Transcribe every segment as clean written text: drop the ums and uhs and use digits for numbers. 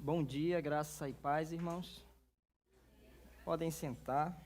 Bom dia, graça e paz, irmãos. Podem sentar.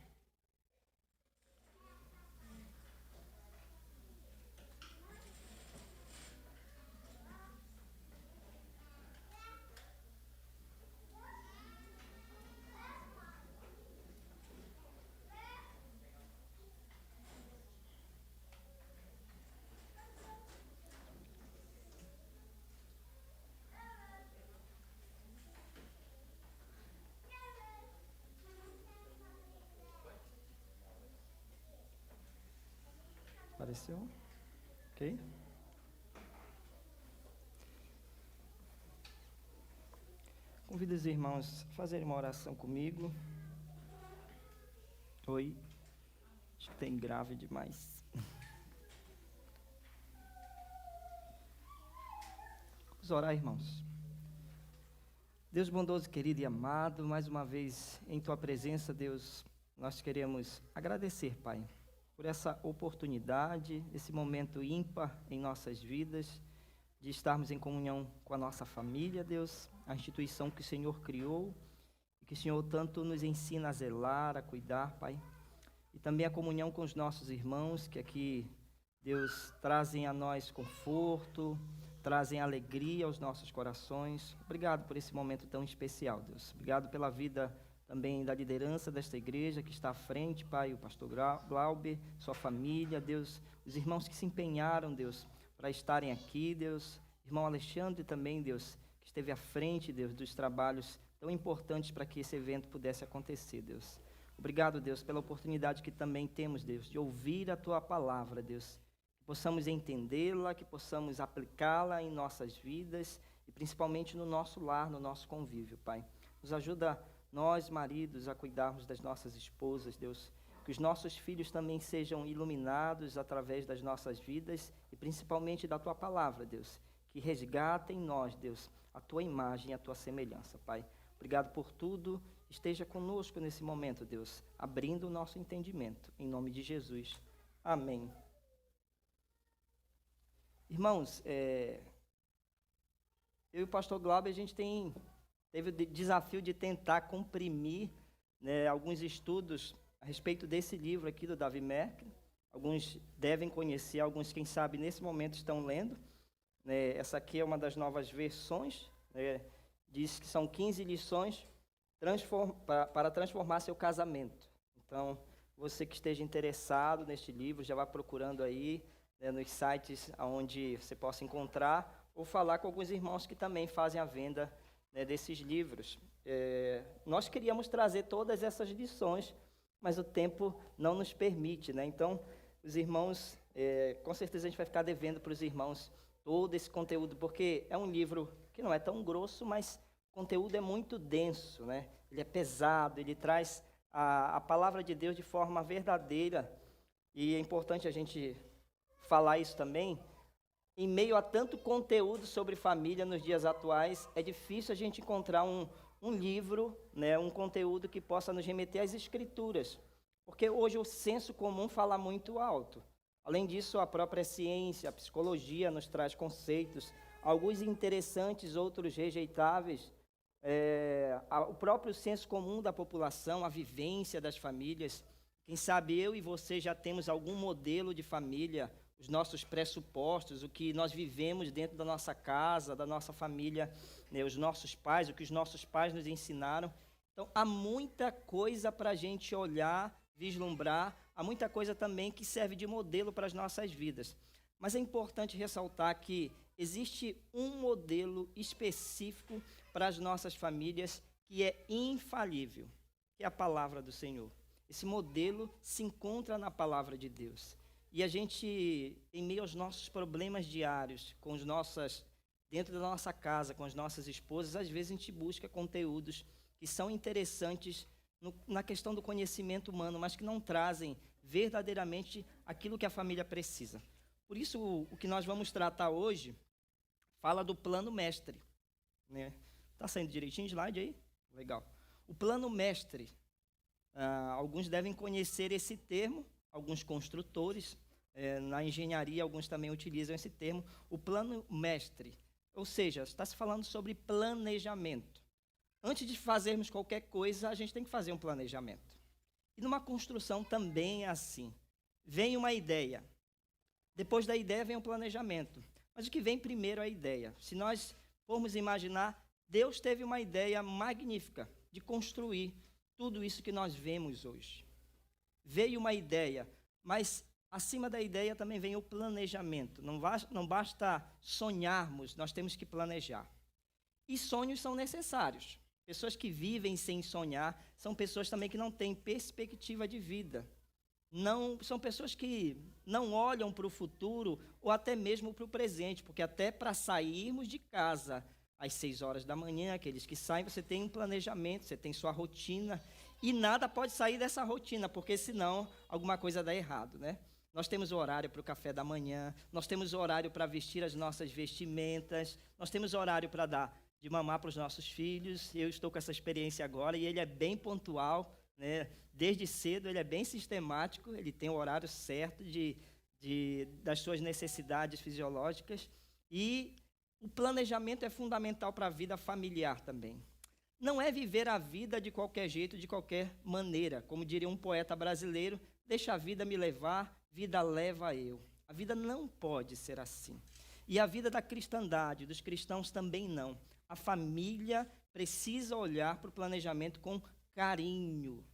Apareceu? Ok. Convido os irmãos a fazerem uma oração comigo. Oi. Acho que tem grave demais. Vamos orar, irmãos. Deus bondoso, querido e amado, mais uma vez em Tua presença, Deus, nós queremos agradecer, Pai, por essa oportunidade, esse momento ímpar em nossas vidas, de estarmos em comunhão com a nossa família, Deus, a instituição que o Senhor criou e que o Senhor tanto nos ensina a zelar, a cuidar, Pai. E também a comunhão com os nossos irmãos, que aqui, Deus, trazem a nós conforto, trazem alegria aos nossos corações. Obrigado por esse momento tão especial, Deus. Obrigado pela vida também da liderança desta igreja que está à frente, Pai, o pastor Glauber, sua família, Deus, os irmãos que se empenharam, Deus, para estarem aqui, Deus, irmão Alexandre também, Deus, que esteve à frente, Deus, dos trabalhos tão importantes para que esse evento pudesse acontecer, Deus. Obrigado, Deus, pela oportunidade que também temos, Deus, de ouvir a Tua palavra, Deus, que possamos entendê-la, que possamos aplicá-la em nossas vidas e principalmente no nosso lar, no nosso convívio, Pai. Nos ajuda nós, maridos, a cuidarmos das nossas esposas, Deus, que os nossos filhos também sejam iluminados através das nossas vidas e principalmente da Tua palavra, Deus, que resgata em nós, Deus, a Tua imagem e a Tua semelhança, Pai. Obrigado por tudo, esteja conosco nesse momento, Deus, abrindo o nosso entendimento, em nome de Jesus. Amém. Irmãos, eu e o pastor Glauber, a gente teve o desafio de tentar comprimir, né, alguns estudos a respeito desse livro aqui do Davi Merkel. Alguns devem conhecer, alguns, quem sabe, nesse momento estão lendo. Essa aqui é uma das novas versões, diz que são 15 lições para transformar seu casamento. Então, você que esteja interessado neste livro, já vá procurando aí, né, nos sites onde você possa encontrar, ou falar com alguns irmãos que também fazem a venda, né, desses livros. Nós queríamos trazer todas essas lições, mas o tempo não nos permite, né? Então, os irmãos, com certeza a gente vai ficar devendo para os irmãos todo esse conteúdo, porque é um livro que não é tão grosso, mas o conteúdo é muito denso, né? Ele é pesado, ele traz a palavra de Deus de forma verdadeira, e é importante a gente falar isso também. Em meio a tanto conteúdo sobre família nos dias atuais, é difícil a gente encontrar um livro, né, um conteúdo que possa nos remeter às Escrituras, porque hoje o senso comum fala muito alto. Além disso, a própria ciência, a psicologia nos traz conceitos, alguns interessantes, outros rejeitáveis. O próprio senso comum da população, a vivência das famílias. Quem sabe eu e você já temos algum modelo de família, os nossos pressupostos, o que nós vivemos dentro da nossa casa, da nossa família, né, os nossos pais, o que os nossos pais nos ensinaram. Então, há muita coisa para a gente olhar, vislumbrar, há muita coisa também que serve de modelo para as nossas vidas. Mas é importante ressaltar que existe um modelo específico para as nossas famílias que é infalível, que é a palavra do Senhor. Esse modelo se encontra na palavra de Deus. E a gente, em meio aos nossos problemas diários, dentro da nossa casa, com as nossas esposas, às vezes a gente busca conteúdos que são interessantes na questão do conhecimento humano, mas que não trazem verdadeiramente aquilo que a família precisa. Por isso, o que nós vamos tratar hoje fala do plano mestre, né? Tá saindo direitinho o slide aí? Legal. O plano mestre, alguns devem conhecer esse termo, alguns construtores, na engenharia, alguns também utilizam esse termo, o plano mestre. Ou seja, está se falando sobre planejamento. Antes de fazermos qualquer coisa, a gente tem que fazer um planejamento. E numa construção também é assim. Vem uma ideia. Depois da ideia vem o planejamento. Mas o que vem primeiro é a ideia. Se nós formos imaginar, Deus teve uma ideia magnífica de construir tudo isso que nós vemos hoje. Veio uma ideia, mas acima da ideia também vem o planejamento. Não basta sonharmos, nós temos que planejar. E sonhos são necessários. Pessoas que vivem sem sonhar são pessoas também que não têm perspectiva de vida. Não, são pessoas que não olham para o futuro ou até mesmo para o presente, porque até para sairmos de casa às 6 horas da manhã, aqueles que saem, você tem um planejamento, você tem sua rotina, e nada pode sair dessa rotina, porque senão alguma coisa dá errado, né? Nós temos o horário para o café da manhã, nós temos o horário para vestir as nossas vestimentas, nós temos horário para dar de mamar para os nossos filhos. Eu estou com essa experiência agora e ele é bem pontual, né? Desde cedo ele é bem sistemático, ele tem o horário certo das suas necessidades fisiológicas, e o planejamento é fundamental para a vida familiar também. Não é viver a vida de qualquer jeito, de qualquer maneira. Como diria um poeta brasileiro, deixa a vida me levar, vida leva eu. A vida não pode ser assim. E a vida da cristandade, dos cristãos também não. A família precisa olhar para o planejamento com carinho.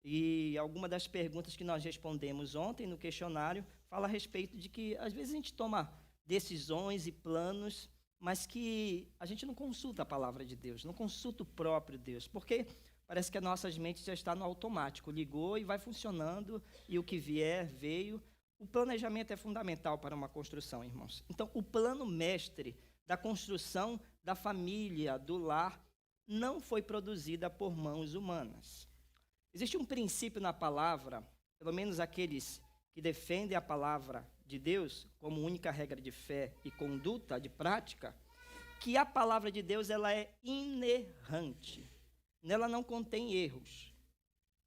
E alguma das perguntas que nós respondemos ontem no questionário fala a respeito de que, às vezes, a gente toma decisões e planos, mas que a gente não consulta a palavra de Deus, não consulta o próprio Deus, porque parece que a nossa mente já está no automático, ligou e vai funcionando, e o que vier, veio. O planejamento é fundamental para uma construção, irmãos. Então, o plano mestre da construção da família, do lar, não foi produzida por mãos humanas. Existe um princípio na palavra, pelo menos aqueles que defendem a palavra de Deus como única regra de fé e conduta, de prática, que a palavra de Deus ela é inerrante. Nela não contém erros.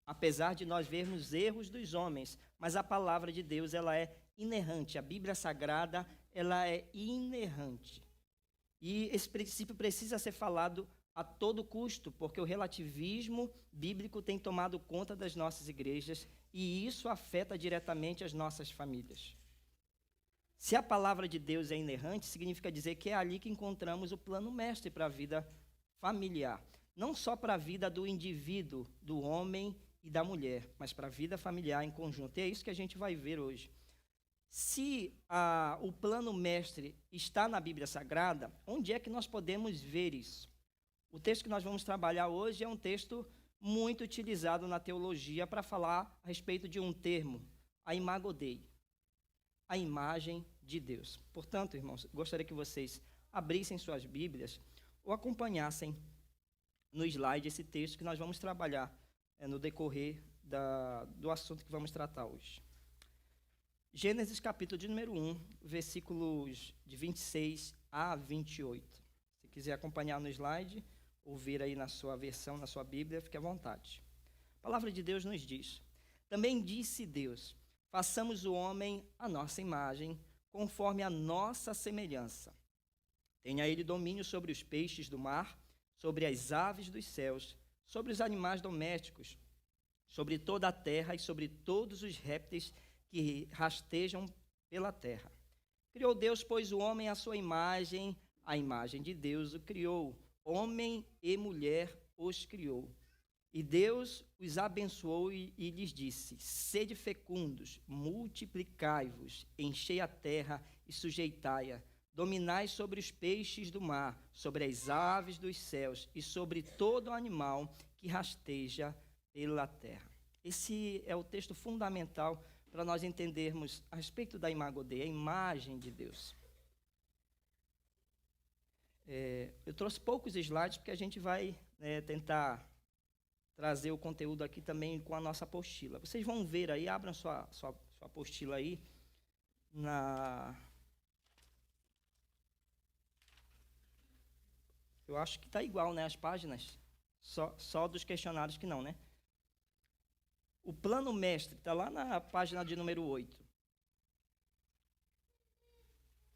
Apesar de nós vermos erros dos homens, mas a palavra de Deus ela é inerrante. A Bíblia Sagrada ela é inerrante. E esse princípio precisa ser falado a todo custo, porque o relativismo bíblico tem tomado conta das nossas igrejas e isso afeta diretamente as nossas famílias. Se a palavra de Deus é inerrante, significa dizer que é ali que encontramos o plano mestre para a vida familiar. Não só para a vida do indivíduo, do homem e da mulher, mas para a vida familiar em conjunto. E é isso que a gente vai ver hoje. Se o plano mestre está na Bíblia Sagrada, onde é que nós podemos ver isso? O texto que nós vamos trabalhar hoje é um texto muito utilizado na teologia para falar a respeito de um termo, a imago Dei, a imagem de Deus. Portanto, irmãos, gostaria que vocês abrissem suas Bíblias ou acompanhassem no slide esse texto que nós vamos trabalhar no decorrer do assunto que vamos tratar hoje. Gênesis capítulo de número 1, versículos de 26 a 28. Se quiser acompanhar no slide, ou ver aí na sua versão, na sua Bíblia, fique à vontade. A palavra de Deus nos diz: também disse Deus, façamos o homem à nossa imagem, conforme a nossa semelhança. Tenha ele domínio sobre os peixes do mar, sobre as aves dos céus, sobre os animais domésticos, sobre toda a terra e sobre todos os répteis que rastejam pela terra. Criou Deus, pois, o homem à sua imagem, a imagem de Deus o criou, homem e mulher os criou. E Deus os abençoou e lhes disse: sede fecundos, multiplicai-vos, enchei a terra e sujeitai-a, dominai sobre os peixes do mar, sobre as aves dos céus e sobre todo animal que rasteja pela terra. Esse é o texto fundamental para nós entendermos a respeito da imago Dei, a imagem de Deus. Eu trouxe poucos slides porque a gente vai tentar trazer o conteúdo aqui também com a nossa apostila. Vocês vão ver aí, abram sua apostila aí, eu acho que está igual, né, as páginas, só dos questionários que não, né? O plano mestre está lá na página de número 8.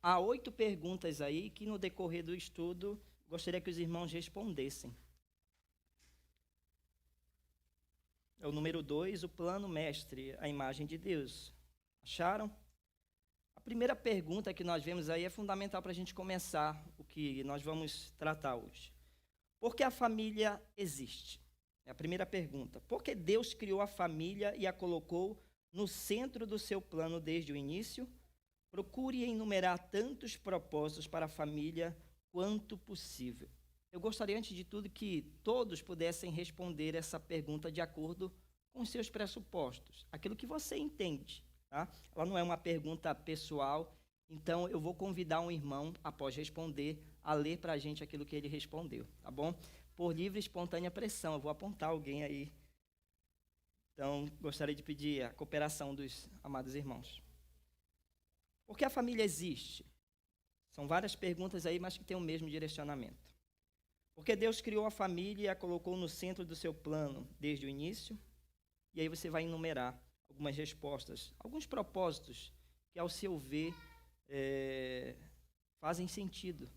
Há 8 perguntas aí que no decorrer do estudo gostaria que os irmãos respondessem. é o número 2, o plano mestre, a imagem de Deus. Acharam? A primeira pergunta que nós vemos aí é fundamental para a gente começar o que nós vamos tratar hoje. Por que a família existe? É a primeira pergunta. Por que Deus criou a família e a colocou no centro do seu plano desde o início? Procure enumerar tantos propósitos para a família quanto possível. Eu gostaria, antes de tudo, que todos pudessem responder essa pergunta de acordo com seus pressupostos, aquilo que você entende. Tá? Ela não é uma pergunta pessoal, então eu vou convidar um irmão, após responder, a ler para a gente aquilo que ele respondeu, tá bom? Por livre e espontânea pressão, eu vou apontar alguém aí. Então, gostaria de pedir a cooperação dos amados irmãos. Por que a família existe? São várias perguntas aí, mas que têm o mesmo direcionamento. Porque Deus criou a família e a colocou no centro do seu plano desde o início, e aí você vai enumerar algumas respostas, alguns propósitos que, ao seu ver, fazem sentido.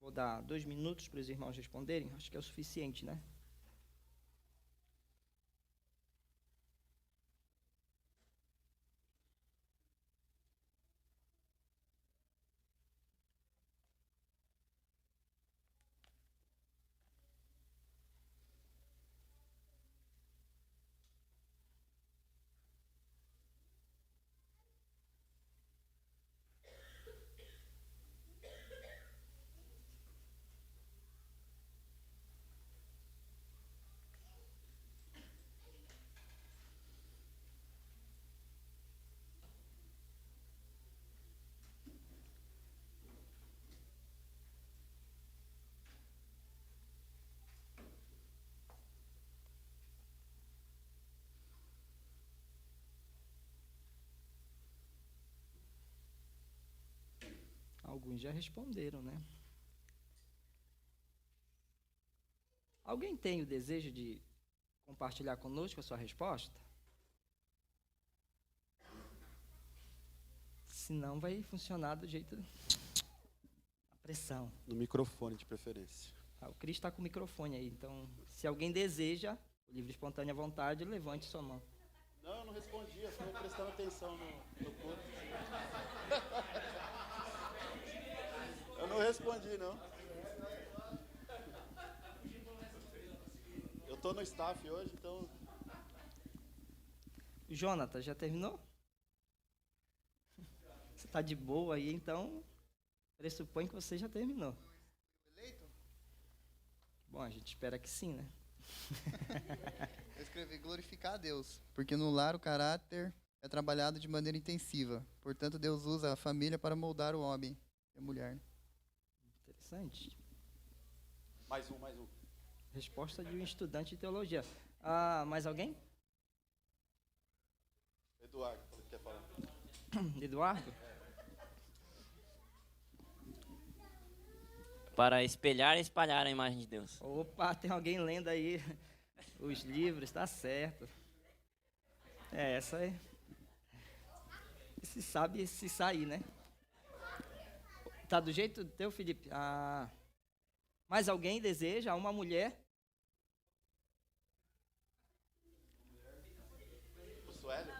Vou dar 2 minutos para os irmãos responderem, acho que é o suficiente, né? Alguns já responderam, né? Alguém tem o desejo de compartilhar conosco a sua resposta? Senão vai funcionar do jeito... a pressão. No microfone, de preferência. O Cris está com o microfone aí, então, se alguém deseja, livre e espontânea vontade, levante sua mão. Não, eu não respondi, eu estou prestando atenção no culto. Eu não respondi, não. Eu estou no staff hoje, então... Jonathan, já terminou? Você está de boa aí, então pressupõe que você já terminou. Eleito? Bom, a gente espera que sim, né? Eu escrevi glorificar a Deus, porque no lar o caráter é trabalhado de maneira intensiva. Portanto, Deus usa a família para moldar o homem e a mulher. Interessante. Mais um. Resposta de um estudante de teologia. Mais alguém? Eduardo, quer falar? Eduardo? Para espelhar e espalhar a imagem de Deus. Opa, tem alguém lendo aí os livros, tá certo. Essa é... Se sabe se sair, né? Tá do jeito teu, Felipe? Mais alguém deseja? Uma mulher? O Suélio?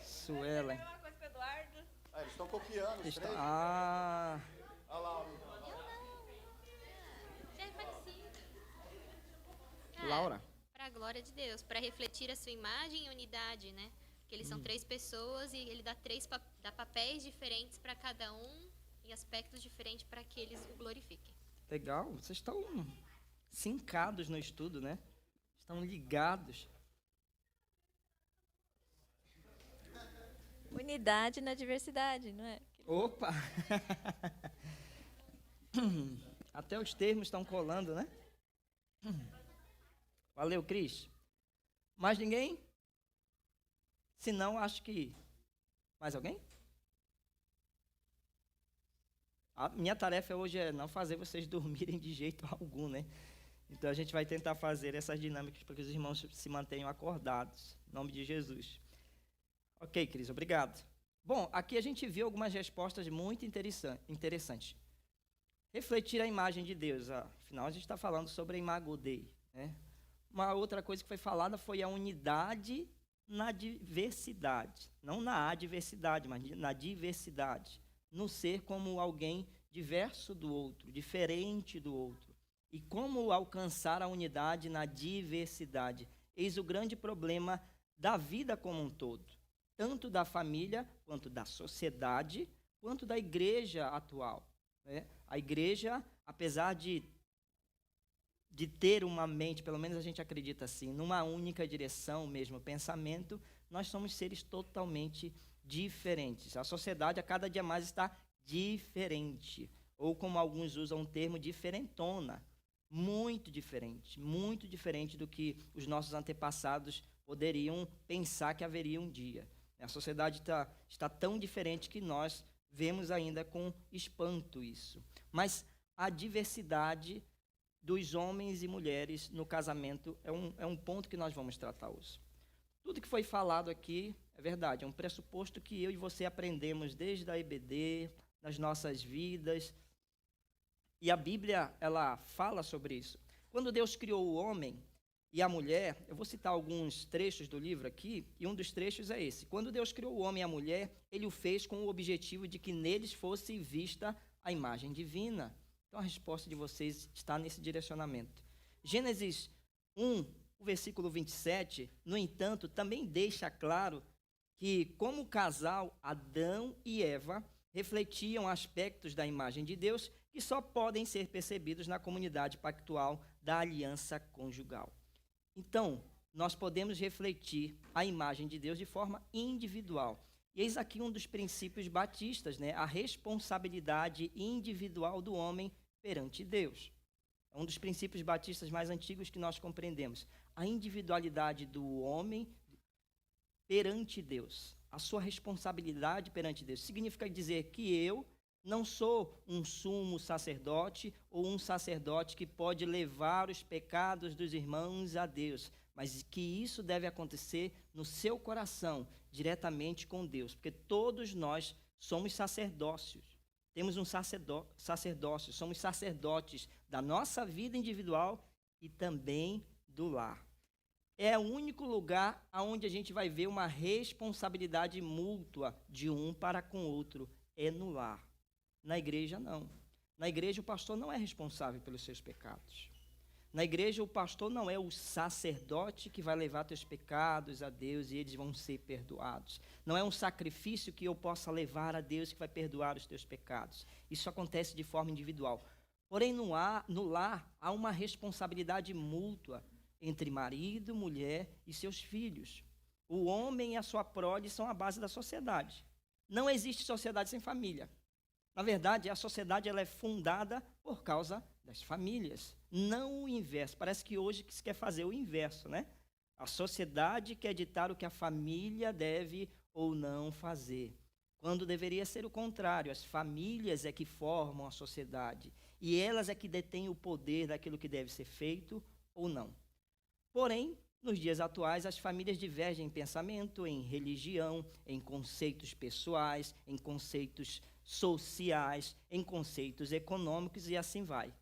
Suelen. Eles estão copiando os três. Olha lá. Já é parecido. Laura? Para a glória de Deus, para refletir a sua imagem e unidade, né? Que eles são 3 pessoas e ele dá papéis diferentes para cada um e aspectos diferentes para que eles o glorifiquem. Legal, vocês estão sincados no estudo, né? Estão ligados. Unidade na diversidade, não é? Opa! Até os termos estão colando, né? Valeu, Cris. Mais ninguém? Se não, acho que... Mais alguém? A minha tarefa hoje é não fazer vocês dormirem de jeito algum, né? Então a gente vai tentar fazer essas dinâmicas para que os irmãos se mantenham acordados. Em nome de Jesus. Ok, Cris, obrigado. Bom, aqui a gente viu algumas respostas muito interessantes. Refletir a imagem de Deus. Afinal, a gente está falando sobre a Imago Dei, né? Uma outra coisa que foi falada foi a unidade na diversidade. Não na adversidade, mas na diversidade. No ser como alguém diverso do outro, diferente do outro. E como alcançar a unidade na diversidade? Eis o grande problema da vida como um todo. Tanto da família, quanto da sociedade, quanto da igreja atual, né? A igreja, apesar de ter uma mente, pelo menos a gente acredita assim, numa única direção mesmo, pensamento, nós somos seres totalmente diferentes. A sociedade a cada dia mais está diferente, ou como alguns usam o termo, diferentona, muito diferente do que os nossos antepassados poderiam pensar que haveria um dia. A sociedade está tão diferente que nós vemos ainda com espanto isso. Mas a diversidade dos homens e mulheres no casamento é um ponto que nós vamos tratar hoje. Tudo que foi falado aqui é verdade, é um pressuposto que eu e você aprendemos desde a EBD, nas nossas vidas. E a Bíblia, ela fala sobre isso. Quando Deus criou o homem e a mulher, eu vou citar alguns trechos do livro aqui, e um dos trechos é esse. Quando Deus criou o homem e a mulher, ele o fez com o objetivo de que neles fosse vista a imagem divina. Então a resposta de vocês está nesse direcionamento. Gênesis 1, o versículo 27, no entanto, também deixa claro que, como casal, Adão e Eva refletiam aspectos da imagem de Deus que só podem ser percebidos na comunidade pactual da aliança conjugal. Então, nós podemos refletir a imagem de Deus de forma individual. E eis aqui um dos princípios batistas, né? A responsabilidade individual do homem perante Deus. É um dos princípios batistas mais antigos que nós compreendemos. A individualidade do homem perante Deus. A sua responsabilidade perante Deus. Significa dizer que eu não sou um sumo sacerdote ou um sacerdote que pode levar os pecados dos irmãos a Deus, mas que isso deve acontecer no seu coração, diretamente com Deus, porque todos nós somos sacerdócios, temos um sacerdócio, somos sacerdotes da nossa vida individual e também do lar. É o único lugar onde a gente vai ver uma responsabilidade mútua de um para com o outro, é no lar. Na igreja, não. Na igreja, o pastor não é responsável pelos seus pecados. Na igreja, o pastor não é o sacerdote que vai levar teus pecados a Deus e eles vão ser perdoados. Não é um sacrifício que eu possa levar a Deus que vai perdoar os teus pecados. Isso acontece de forma individual. Porém, no lar, há uma responsabilidade mútua entre marido, mulher e seus filhos. O homem e a sua prole são a base da sociedade. Não existe sociedade sem família. Na verdade, a sociedade ela é fundada por causa das famílias, não o inverso. Parece que hoje se quer fazer o inverso, né? A sociedade quer ditar o que a família deve ou não fazer, quando deveria ser o contrário. As famílias é que formam a sociedade e elas é que detêm o poder daquilo que deve ser feito ou não. Porém, nos dias atuais, as famílias divergem em pensamento, em religião, em conceitos pessoais, em conceitos sociais, em conceitos econômicos e assim vai.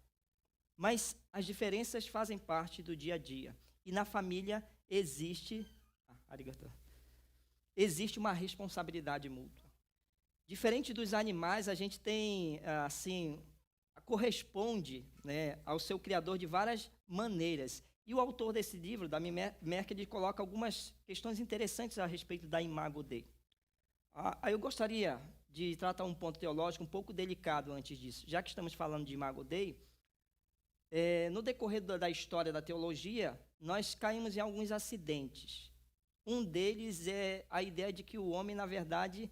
Mas as diferenças fazem parte do dia a dia. E na família existe uma responsabilidade mútua. Diferente dos animais, a gente tem, assim, corresponde, né, ao seu criador de várias maneiras. E o autor desse livro, Davi Merkel, ele coloca algumas questões interessantes a respeito da Imago Dei. Eu gostaria de tratar um ponto teológico um pouco delicado antes disso. Já que estamos falando de Imago Dei, no decorrer da história da teologia, nós caímos em alguns acidentes. Um deles é a ideia de que o homem, na verdade,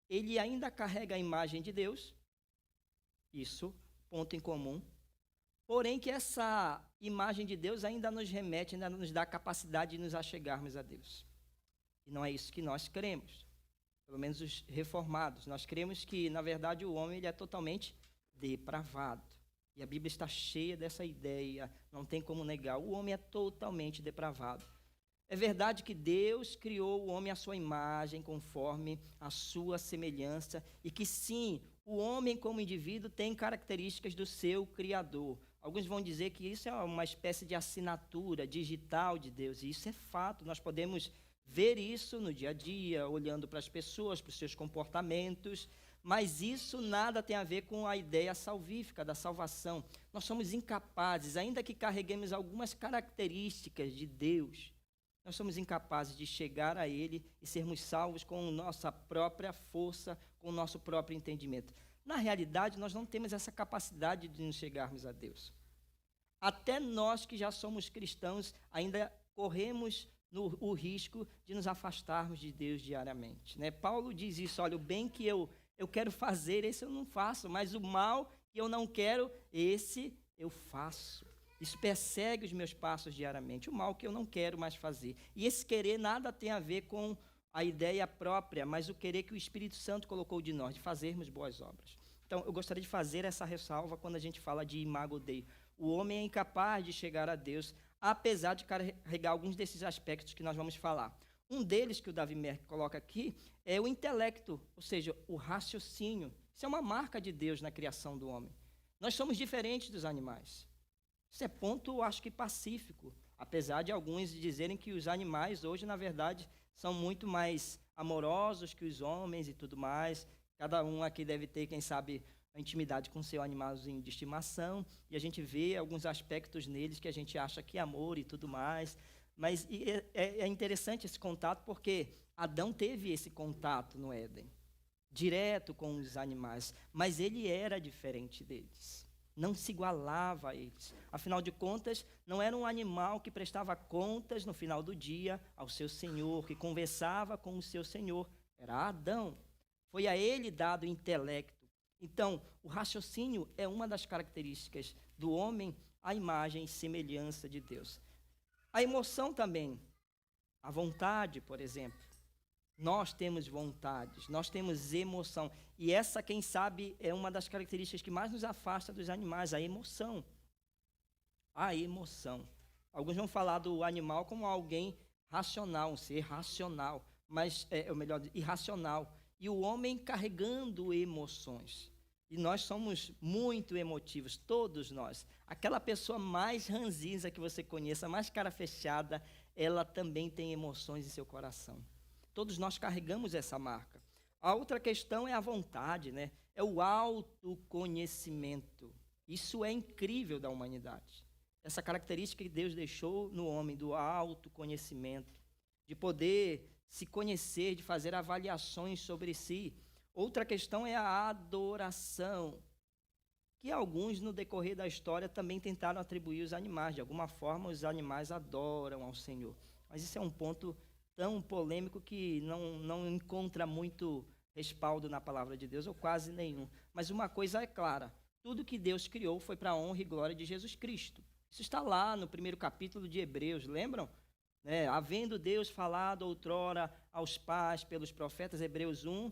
ele ainda carrega a imagem de Deus. Isso, ponto em comum. Porém, que essa imagem de Deus ainda nos remete, ainda nos dá a capacidade de nos achegarmos a Deus. E não é isso que nós cremos. Pelo menos os reformados. Nós cremos que, na verdade, o homem ele é totalmente depravado. E a Bíblia está cheia dessa ideia, não tem como negar. O homem é totalmente depravado. É verdade que Deus criou o homem à sua imagem, conforme a sua semelhança, e que sim, o homem como indivíduo tem características do seu Criador. Alguns vão dizer que isso é uma espécie de assinatura digital de Deus, e isso é fato. Nós podemos ver isso no dia a dia, olhando para as pessoas, para os seus comportamentos, mas isso nada tem a ver com a ideia salvífica da salvação. Nós somos incapazes, ainda que carreguemos algumas características de Deus, nós somos incapazes de chegar a Ele e sermos salvos com nossa própria força, com o nosso próprio entendimento. Na realidade, nós não temos essa capacidade de nos chegarmos a Deus. Até nós que já somos cristãos, ainda corremos o risco de nos afastarmos de Deus diariamente, né? Paulo diz isso: olha, o bem que eu quero fazer, esse eu não faço, mas o mal que eu não quero, esse eu faço. Isso persegue os meus passos diariamente, o mal que eu não quero mais fazer. E esse querer nada tem a ver com a ideia própria, mas o querer que o Espírito Santo colocou de nós, de fazermos boas obras. Então, eu gostaria de fazer essa ressalva quando a gente fala de imago Dei. O homem é incapaz de chegar a Deus, apesar de carregar alguns desses aspectos que nós vamos falar. Um deles que o Davi Merck coloca aqui é o intelecto, ou seja, o raciocínio. Isso é uma marca de Deus na criação do homem. Nós somos diferentes dos animais. Isso é ponto, acho que, pacífico, apesar de alguns dizerem que os animais hoje, na verdade, são muito mais amorosos que os homens e tudo mais. Cada um aqui deve ter, quem sabe, a intimidade com seu animalzinho de estimação, e a gente vê alguns aspectos neles que a gente acha que é amor e tudo mais. Mas é interessante esse contato, porque Adão teve esse contato no Éden, direto com os animais, mas ele era diferente deles. Não se igualava a eles. Afinal de contas, não era um animal que prestava contas no final do dia ao seu senhor, que conversava com o seu senhor. Era Adão. Foi a ele dado o intelecto. Então, o raciocínio é uma das características do homem à imagem e semelhança de Deus. A emoção também, a vontade, por exemplo. Nós temos vontades, nós temos emoção. E essa, quem sabe, é uma das características que mais nos afasta dos animais, a emoção. A emoção. Alguns vão falar do animal como alguém racional, um ser racional, mas, ou melhor, irracional. E o homem carregando emoções. E nós somos muito emotivos, todos nós. Aquela pessoa mais ranzinza que você conheça, mais cara fechada, ela também tem emoções em seu coração. Todos nós carregamos essa marca. A outra questão é a vontade, né? É o autoconhecimento. Isso é incrível da humanidade. Essa característica que Deus deixou no homem, do autoconhecimento, de poder se conhecer, de fazer avaliações sobre si. Outra questão é a adoração, que alguns, no decorrer da história, também tentaram atribuir aos animais. De alguma forma, os animais adoram ao Senhor. Mas isso é um ponto tão polêmico que não encontra muito respaldo na palavra de Deus, ou quase nenhum. Mas uma coisa é clara: tudo que Deus criou foi para a honra e glória de Jesus Cristo. Isso está lá no primeiro capítulo de Hebreus, lembram? Havendo Deus falado outrora aos pais pelos profetas, Hebreus 1,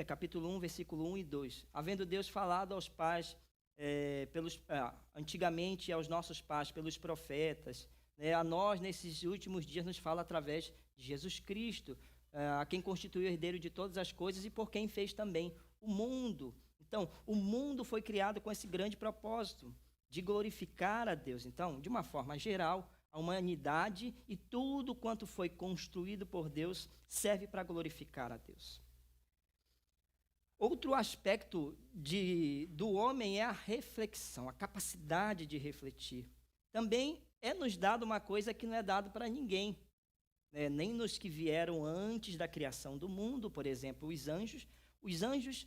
capítulo 1, versículo 1 e 2. Havendo Deus falado aos pais, antigamente aos nossos pais pelos profetas, a nós, nesses últimos dias, nos fala através de Jesus Cristo, a quem constituiu o herdeiro de todas as coisas e por quem fez também o mundo. Então, o mundo foi criado com esse grande propósito de glorificar a Deus. Então, de uma forma geral, a humanidade e tudo quanto foi construído por Deus serve para glorificar a Deus. Outro aspecto do homem é a reflexão, a capacidade de refletir. Também é nos dado uma coisa que não é dado para ninguém, nem nos que vieram antes da criação do mundo, por exemplo, os anjos. Os anjos,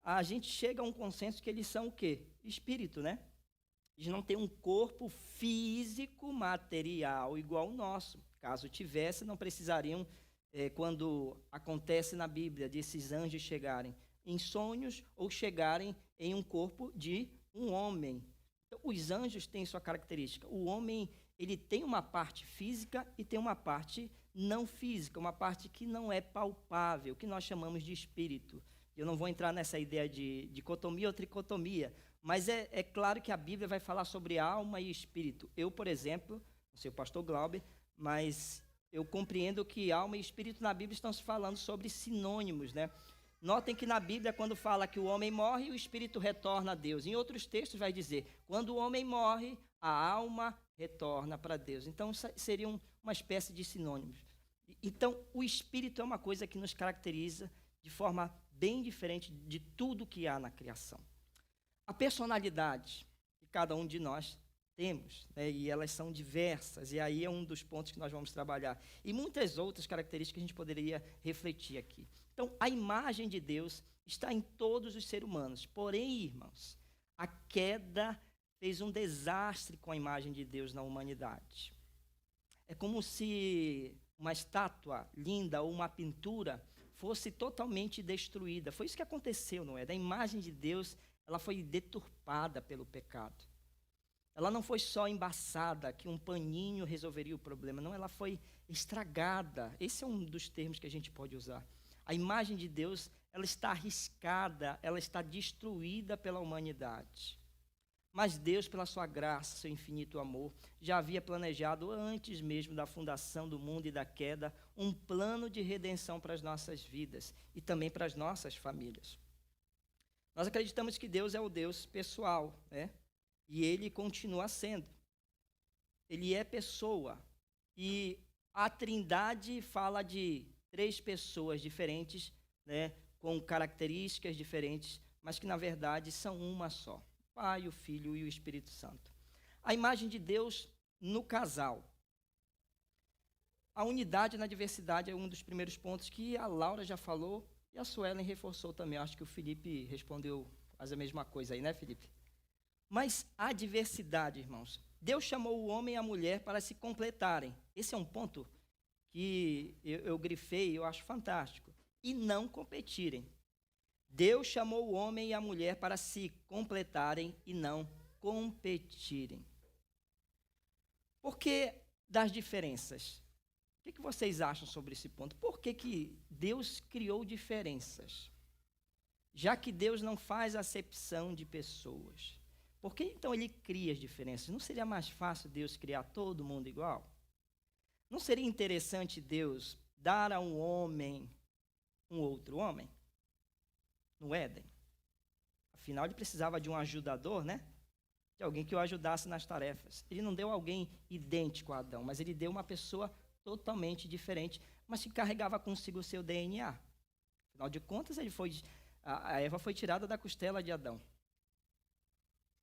a gente chega a um consenso que eles são o quê? Espírito, né? Eles não têm um corpo físico, material, igual ao nosso. Caso tivesse, não precisariam, quando acontece na Bíblia, desses anjos chegarem em sonhos ou chegarem em um corpo de um homem. Então, os anjos têm sua característica. O homem, ele tem uma parte física e tem uma parte não física, uma parte que não é palpável, que nós chamamos de espírito. Eu não vou entrar nessa ideia de dicotomia ou tricotomia, mas é claro que a Bíblia vai falar sobre alma e espírito. Eu, por exemplo, não sei o pastor Glauber, mas eu compreendo que alma e espírito na Bíblia estão se falando sobre sinônimos, né? Notem que na Bíblia, quando fala que o homem morre, o espírito retorna a Deus. Em outros textos vai dizer, quando o homem morre, a alma retorna para Deus. Então, seriam uma espécie de sinônimos. Então, o espírito é uma coisa que nos caracteriza de forma bem diferente de tudo que há na criação. A personalidade que cada um de nós temos, né, e elas são diversas, e aí é um dos pontos que nós vamos trabalhar. E muitas outras características que a gente poderia refletir aqui. Então, a imagem de Deus está em todos os seres humanos. Porém, irmãos, a queda fez um desastre com a imagem de Deus na humanidade. É como se uma estátua linda ou uma pintura fosse totalmente destruída. Foi isso que aconteceu, não é? A imagem de Deus, ela foi deturpada pelo pecado. Ela não foi só embaçada, que um paninho resolveria o problema. Não, ela foi estragada. Esse é um dos termos que a gente pode usar. A imagem de Deus, ela está arriscada, ela está destruída pela humanidade. Mas Deus, pela sua graça, seu infinito amor, já havia planejado antes mesmo da fundação do mundo e da queda, um plano de redenção para as nossas vidas e também para as nossas famílias. Nós acreditamos que Deus é o Deus pessoal, né? E Ele continua sendo. Ele é pessoa. E a Trindade fala de 3 pessoas diferentes, né? Com características diferentes, mas que na verdade são uma só. O Pai, o Filho e o Espírito Santo. A imagem de Deus no casal. A unidade na diversidade é um dos primeiros pontos que a Laura já falou e a Suelen reforçou também. Acho que o Felipe respondeu quase a mesma coisa aí, né, Felipe? Mas a diversidade, irmãos. Deus chamou o homem e a mulher para se completarem. Esse é um ponto que eu grifei e eu acho fantástico. E não competirem. Deus chamou o homem e a mulher para se completarem e não competirem. Por que das diferenças? O que vocês acham sobre esse ponto? Por que Deus criou diferenças? Já que Deus não faz acepção de pessoas. Por que então Ele cria as diferenças? Não seria mais fácil Deus criar todo mundo igual? Não seria interessante Deus dar a um homem um outro homem? No Éden. Afinal, ele precisava de um ajudador, né? De alguém que o ajudasse nas tarefas. Ele não deu alguém idêntico a Adão, mas ele deu uma pessoa totalmente diferente, mas que carregava consigo o seu DNA. Afinal de contas, a Eva foi tirada da costela de Adão.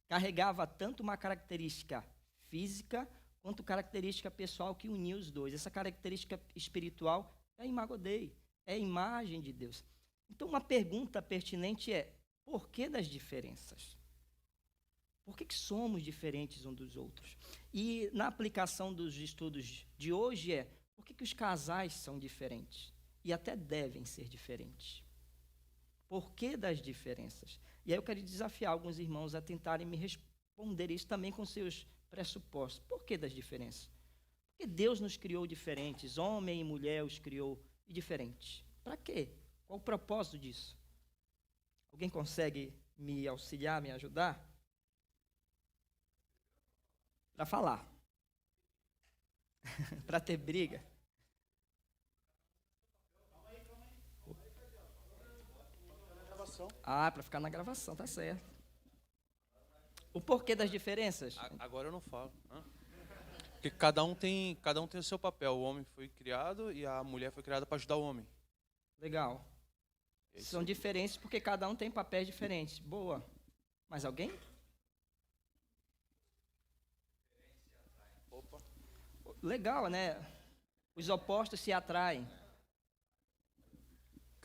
Carregava tanto uma característica física, quanto característica pessoal que unia os dois. Essa característica espiritual é a imago Dei, é a imagem de Deus. Então, uma pergunta pertinente é, por que das diferenças? Por que somos diferentes uns dos outros? E na aplicação dos estudos de hoje por que os casais são diferentes? E até devem ser diferentes. Por que das diferenças? E aí eu quero desafiar alguns irmãos a tentarem me responder isso também com seus pressupostos. Por que das diferenças? Porque Deus nos criou diferentes, homem e mulher os criou diferentes. Para quê? Qual o propósito disso? Alguém consegue me auxiliar, me ajudar? Para falar. Para ter briga. Para ficar na gravação, tá certo. O porquê das diferenças? Agora eu não falo. Porque cada um tem o seu papel. O homem foi criado e a mulher foi criada para ajudar o homem. Legal. São diferentes porque cada um tem papéis diferentes. Boa. Mais alguém? Opa. Legal, né? Os opostos se atraem.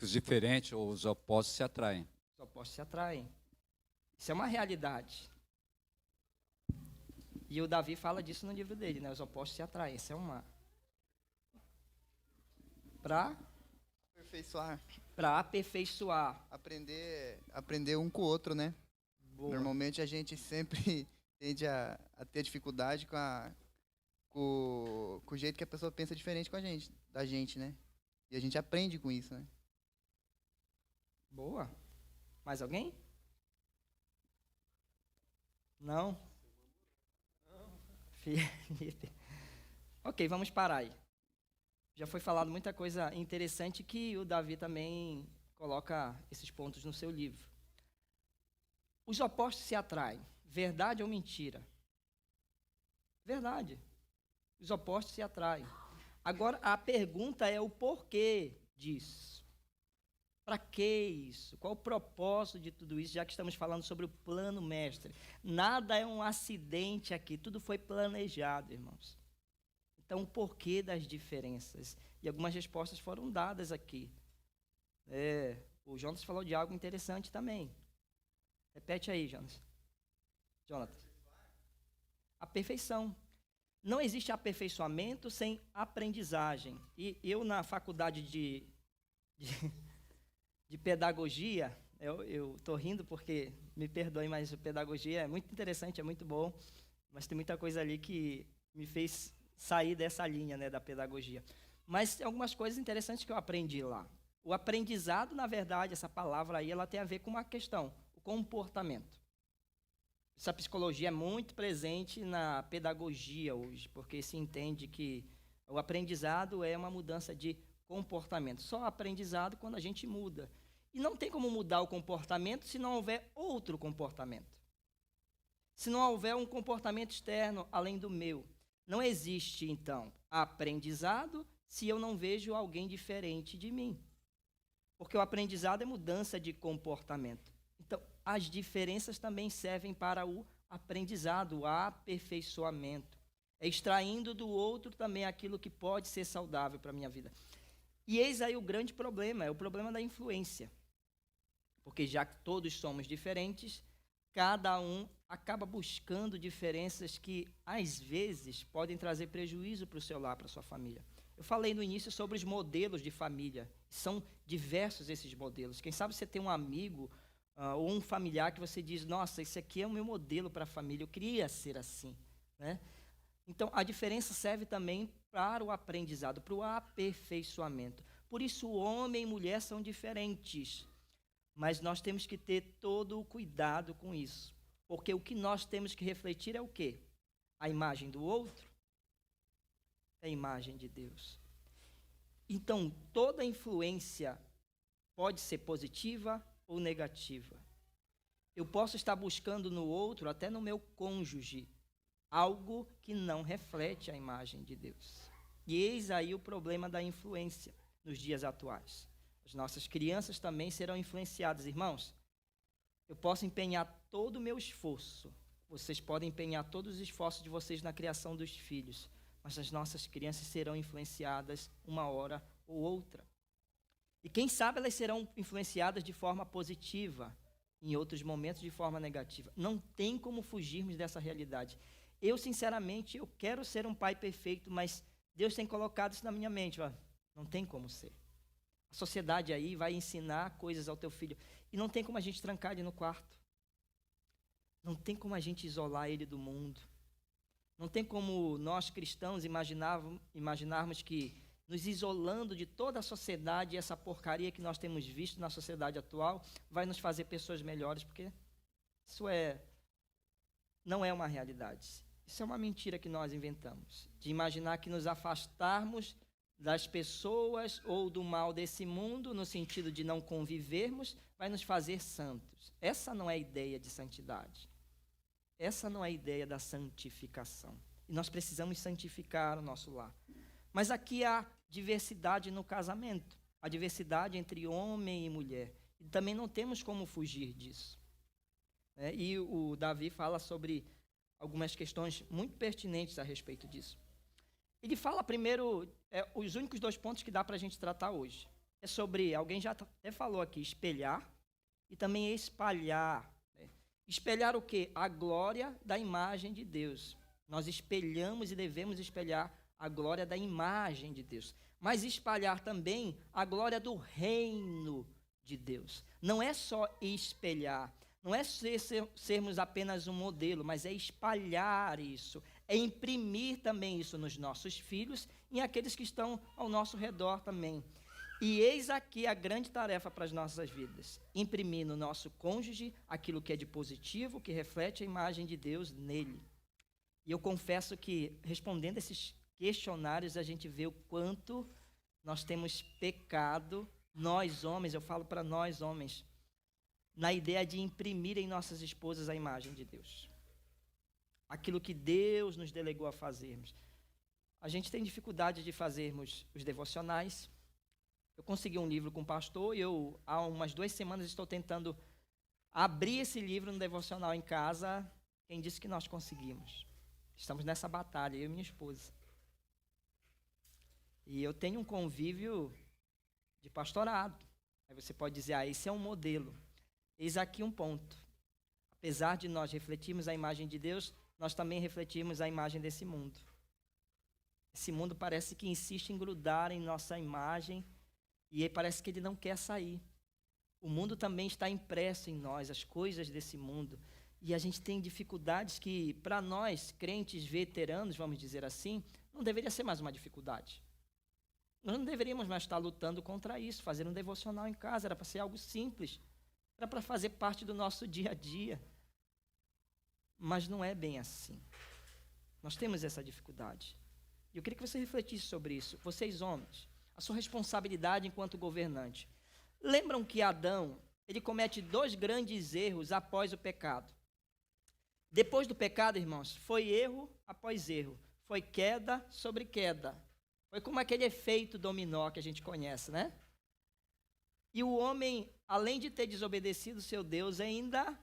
Os diferentes ou os opostos se atraem. Os opostos se atraem. Isso é uma realidade. E o Davi fala disso no livro dele, né? Os opostos se atraem. Isso é uma... Para aperfeiçoar. Aprender um com o outro, né? Boa. Normalmente a gente sempre tende a ter dificuldade com o jeito que a pessoa pensa diferente da gente, né? E a gente aprende com isso, né? Boa. Mais alguém? Não? Felipe. Ok, vamos parar aí. Já foi falado muita coisa interessante que o Davi também coloca esses pontos no seu livro. Os opostos se atraem. Verdade ou mentira? Verdade. Os opostos se atraem. Agora, a pergunta é o porquê disso. Para que isso? Qual o propósito de tudo isso, já que estamos falando sobre o plano mestre? Nada é um acidente aqui, tudo foi planejado, irmãos. Então, o porquê das diferenças? E algumas respostas foram dadas aqui. O Jonas falou de algo interessante também. Repete aí, Jonas. Jonathan. A perfeição. Não existe aperfeiçoamento sem aprendizagem. E eu, na faculdade de pedagogia, eu estou rindo porque, me perdoem, mas a pedagogia é muito interessante, é muito bom, mas tem muita coisa ali que me fez sair dessa linha, né, da pedagogia. Mas tem algumas coisas interessantes que eu aprendi lá. O aprendizado, na verdade, essa palavra aí, ela tem a ver com uma questão, o comportamento. Essa psicologia é muito presente na pedagogia hoje, porque se entende que o aprendizado é uma mudança de comportamento. Só aprendizado quando a gente muda. E não tem como mudar o comportamento se não houver outro comportamento. Se não houver um comportamento externo além do meu. Não existe, então, aprendizado se eu não vejo alguém diferente de mim. Porque o aprendizado é mudança de comportamento. Então, as diferenças também servem para o aprendizado, o aperfeiçoamento. É extraindo do outro também aquilo que pode ser saudável para a minha vida. E eis aí o grande problema, é o problema da influência. Porque já que todos somos diferentes, cada um acaba buscando diferenças que, às vezes, podem trazer prejuízo para o seu lar, para a sua família. Eu falei no início sobre os modelos de família. São diversos esses modelos. Quem sabe você tem um amigo ou um familiar que você diz, nossa, esse aqui é o meu modelo para a família, eu queria ser assim, né? Então, a diferença serve também para o aprendizado, para o aperfeiçoamento. Por isso, homem e mulher são diferentes, mas nós temos que ter todo o cuidado com isso, porque o que nós temos que refletir é o quê? A imagem do outro? É a imagem de Deus. Então, toda influência pode ser positiva ou negativa. Eu posso estar buscando no outro, até no meu cônjuge, algo que não reflete a imagem de Deus. E eis aí o problema da influência nos dias atuais. As nossas crianças também serão influenciadas. Irmãos, eu posso empenhar todo o meu esforço, vocês podem empenhar todos os esforços de vocês na criação dos filhos, mas as nossas crianças serão influenciadas uma hora ou outra. E quem sabe elas serão influenciadas de forma positiva, em outros momentos de forma negativa. Não tem como fugirmos dessa realidade. Eu, sinceramente, eu quero ser um pai perfeito, mas Deus tem colocado isso na minha mente. Ó, não tem como ser. A sociedade aí vai ensinar coisas ao teu filho. E não tem como a gente trancar ele no quarto. Não tem como a gente isolar ele do mundo. Não tem como nós, cristãos, imaginarmos que nos isolando de toda a sociedade, essa porcaria que nós temos visto na sociedade atual, vai nos fazer pessoas melhores, porque isso não é uma realidade. Isso é uma mentira que nós inventamos, de imaginar que nos afastarmos das pessoas ou do mal desse mundo, no sentido de não convivermos, vai nos fazer santos. Essa não é a ideia de santidade. Essa não é a ideia da santificação. E nós precisamos santificar o nosso lar. Mas aqui há diversidade no casamento, a diversidade entre homem e mulher. E também não temos como fugir disso. E o Davi fala sobre algumas questões muito pertinentes a respeito disso. Ele fala primeiro, os únicos 2 pontos que dá para a gente tratar hoje. É sobre, alguém já até falou aqui, espelhar e também espalhar. Espelhar o quê? A glória da imagem de Deus. Nós espelhamos e devemos espelhar a glória da imagem de Deus. Mas espalhar também a glória do reino de Deus. Não é só espelhar, não é sermos apenas um modelo, mas é espalhar isso, é imprimir também isso nos nossos filhos e aqueles que estão ao nosso redor também. E eis aqui a grande tarefa para as nossas vidas, imprimir no nosso cônjuge aquilo que é de positivo, que reflete a imagem de Deus nele. E eu confesso que, respondendo esses questionários, a gente vê o quanto nós temos pecado nós homens, eu falo para nós homens, na ideia de imprimir em nossas esposas a imagem de Deus. Aquilo que Deus nos delegou a fazermos. A gente tem dificuldade de fazermos os devocionais. Eu consegui um livro com um pastor e eu, há umas 2 semanas, estou tentando abrir esse livro no devocional em casa. Quem disse que nós conseguimos? Estamos nessa batalha, eu e minha esposa. E eu tenho um convívio de pastorado. Aí você pode dizer, esse é um modelo. Eis aqui um ponto. Apesar de nós refletirmos a imagem de Deus, nós também refletimos a imagem desse mundo. Esse mundo parece que insiste em grudar em nossa imagem e parece que ele não quer sair. O mundo também está impresso em nós, as coisas desse mundo. E a gente tem dificuldades que, para nós, crentes veteranos, vamos dizer assim, não deveria ser mais uma dificuldade. Nós não deveríamos mais estar lutando contra isso, fazer um devocional em casa, era para ser algo simples, era para fazer parte do nosso dia a dia. Mas não é bem assim. Nós temos essa dificuldade. E eu queria que você refletisse sobre isso. Vocês, homens, a sua responsabilidade enquanto governante. Lembram que Adão, ele comete 2 grandes erros após o pecado. Depois do pecado, irmãos, foi erro após erro. Foi queda sobre queda. Foi como aquele efeito dominó que a gente conhece, né? E o homem, além de ter desobedecido seu Deus, ainda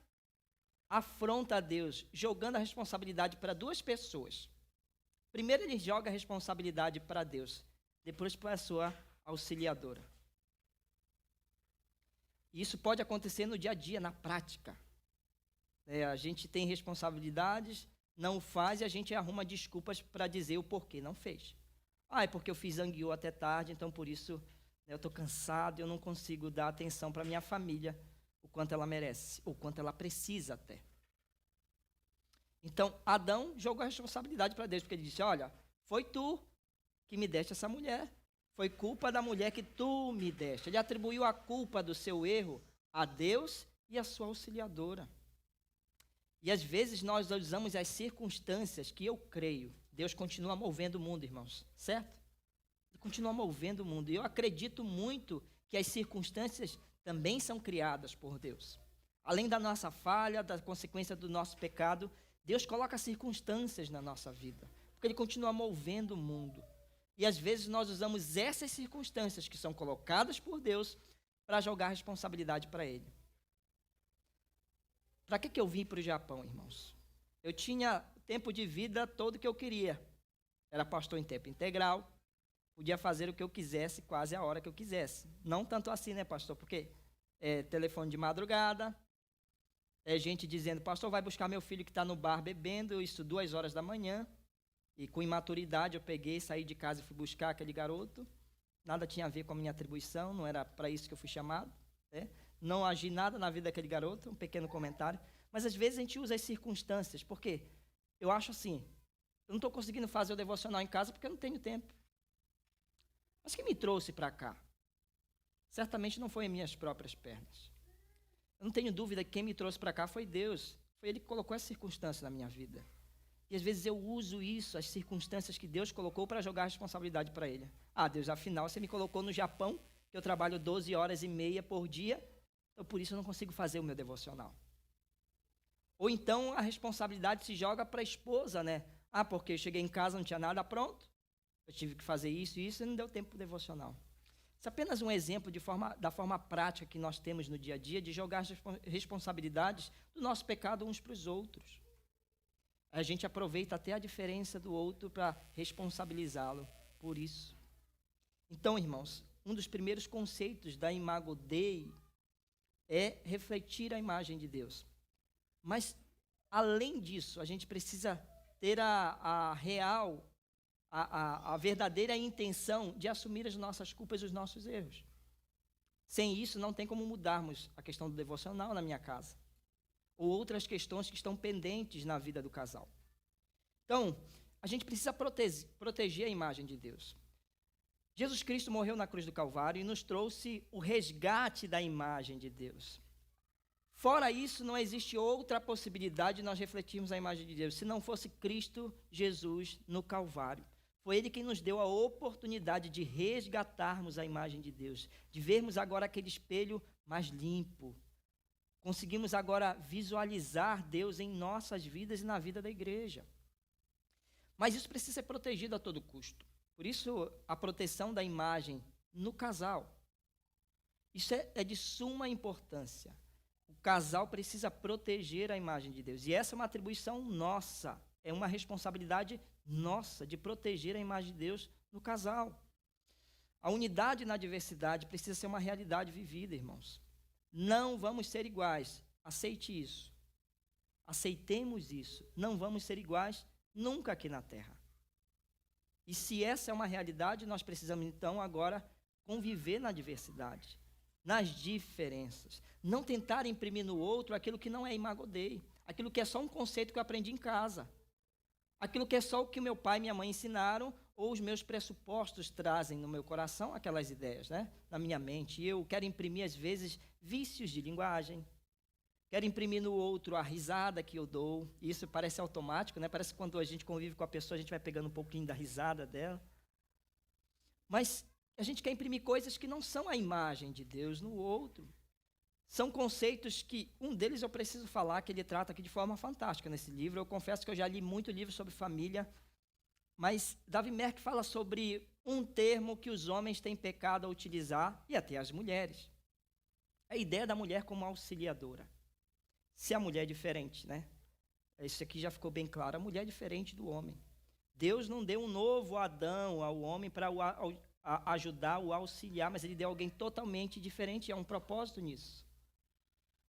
afronta a Deus, jogando a responsabilidade para 2 pessoas. Primeiro ele joga a responsabilidade para Deus, depois para a sua auxiliadora. E isso pode acontecer no dia a dia, na prática. A gente tem responsabilidades, não faz e a gente arruma desculpas para dizer o porquê não fez. É porque eu fiz zangueou até tarde, então por isso eu estou cansado, eu não consigo dar atenção para minha família, o quanto ela merece, o quanto ela precisa até. Então, Adão jogou a responsabilidade para Deus, porque ele disse, olha, foi tu que me deste essa mulher, foi culpa da mulher que tu me deste. Ele atribuiu a culpa do seu erro a Deus e a sua auxiliadora. E às vezes nós usamos as circunstâncias que eu creio, Deus continua movendo o mundo, irmãos, certo? Ele continua movendo o mundo. E eu acredito muito que as circunstâncias também são criadas por Deus. Além da nossa falha, da consequência do nosso pecado, Deus coloca circunstâncias na nossa vida, porque Ele continua movendo o mundo. E às vezes nós usamos essas circunstâncias que são colocadas por Deus para jogar a responsabilidade para Ele. Para que eu vim para o Japão, irmãos? Eu tinha tempo de vida todo que eu queria. Era pastor em tempo integral, podia fazer o que eu quisesse, quase a hora que eu quisesse. Não tanto assim, né, pastor? Porque telefone de madrugada, gente dizendo, pastor, vai buscar meu filho que está no bar bebendo, isso 2 horas da manhã. E com imaturidade eu peguei, saí de casa e fui buscar aquele garoto. Nada tinha a ver com a minha atribuição, não era para isso que eu fui chamado. Não agi nada na vida daquele garoto, um pequeno comentário. Mas às vezes a gente usa as circunstâncias, porque eu acho assim, eu não estou conseguindo fazer o devocional em casa porque eu não tenho tempo. Mas quem me trouxe para cá? Certamente não foi em minhas próprias pernas. Eu não tenho dúvida que quem me trouxe para cá foi Deus. Foi Ele que colocou essa circunstância na minha vida. E às vezes eu uso isso, as circunstâncias que Deus colocou para jogar a responsabilidade para Ele. Deus, afinal você me colocou no Japão, que eu trabalho 12 horas e meia por dia, então por isso eu não consigo fazer o meu devocional. Ou então a responsabilidade se joga para a esposa, né? Porque eu cheguei em casa, não tinha nada pronto, eu tive que fazer isso e não deu tempo para o devocional. Isso é apenas um exemplo da forma prática que nós temos no dia a dia de jogar as responsabilidades do nosso pecado uns para os outros. A gente aproveita até a diferença do outro para responsabilizá-lo por isso. Então, irmãos, um dos primeiros conceitos da Imago Dei é refletir a imagem de Deus. Mas, além disso, a gente precisa ter a verdadeira intenção de assumir as nossas culpas e os nossos erros. Sem isso, não tem como mudarmos a questão do devocional na minha casa. Ou outras questões que estão pendentes na vida do casal. Então, a gente precisa proteger a imagem de Deus. Jesus Cristo morreu na cruz do Calvário e nos trouxe o resgate da imagem de Deus. Fora isso, não existe outra possibilidade de nós refletirmos a imagem de Deus, se não fosse Cristo Jesus no Calvário. Foi Ele quem nos deu a oportunidade de resgatarmos a imagem de Deus, de vermos agora aquele espelho mais limpo. Conseguimos agora visualizar Deus em nossas vidas e na vida da igreja. Mas isso precisa ser protegido a todo custo. Por isso, a proteção da imagem no casal. Isso é de suma importância. O casal precisa proteger a imagem de Deus. E essa é uma atribuição nossa. É uma responsabilidade nossa de proteger a imagem de Deus no casal. A unidade na diversidade precisa ser uma realidade vivida, irmãos. Não vamos ser iguais. Aceite isso. Aceitemos isso. Não vamos ser iguais nunca aqui na Terra. E se essa é uma realidade, nós precisamos então agora conviver na diversidade, nas diferenças. Não tentar imprimir no outro aquilo que não é imago Dei, aquilo que é só um conceito que eu aprendi em casa, aquilo que é só o que meu pai e minha mãe ensinaram, ou os meus pressupostos trazem no meu coração aquelas ideias, né? Na minha mente. E eu quero imprimir, às vezes, vícios de linguagem. Quero imprimir no outro a risada que eu dou. Isso parece automático, né? Parece que quando a gente convive com a pessoa, a gente vai pegando um pouquinho da risada dela. Mas a gente quer imprimir coisas que não são a imagem de Deus no outro. São conceitos que, um deles eu preciso falar, que ele trata aqui de forma fantástica nesse livro. Eu confesso que eu já li muito livro sobre família, mas Davi Merck fala sobre um termo que os homens têm pecado a utilizar, e até as mulheres. A ideia da mulher como auxiliadora. Se a mulher é diferente, né? Isso aqui já ficou bem claro, a mulher é diferente do homem. Deus não deu um novo Adão ao homem para ajudar, o auxiliar, mas ele deu alguém totalmente diferente, e há um propósito nisso.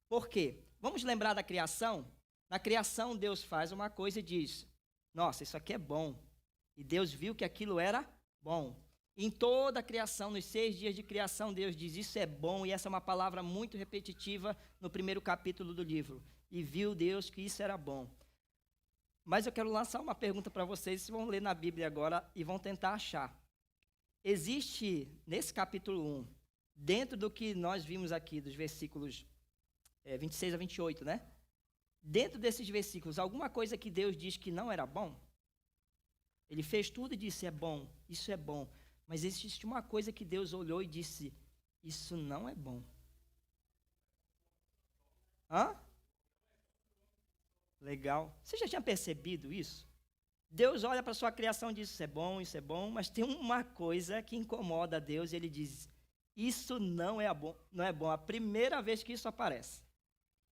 Por quê? Vamos lembrar da criação? Na criação, Deus faz uma coisa e diz, nossa, isso aqui é bom. E Deus viu que aquilo era bom. Em toda a criação, nos 6 dias de criação, Deus diz, isso é bom, e essa é uma palavra muito repetitiva no primeiro capítulo do livro. E viu Deus que isso era bom. Mas eu quero lançar uma pergunta para vocês, vocês vão ler na Bíblia agora e vão tentar achar. Existe, nesse capítulo 1, dentro do que nós vimos aqui, dos versículos 26 a 28, né? Dentro desses versículos, alguma coisa que Deus diz que não era bom? Ele fez tudo e disse, é bom, isso é bom. Mas existe uma coisa que Deus olhou e disse, isso não é bom. Hã? Legal. Você já tinha percebido isso? Deus olha para a sua criação e diz, isso é bom, mas tem uma coisa que incomoda a Deus e ele diz, isso não é bom, não é bom. A primeira vez que isso aparece.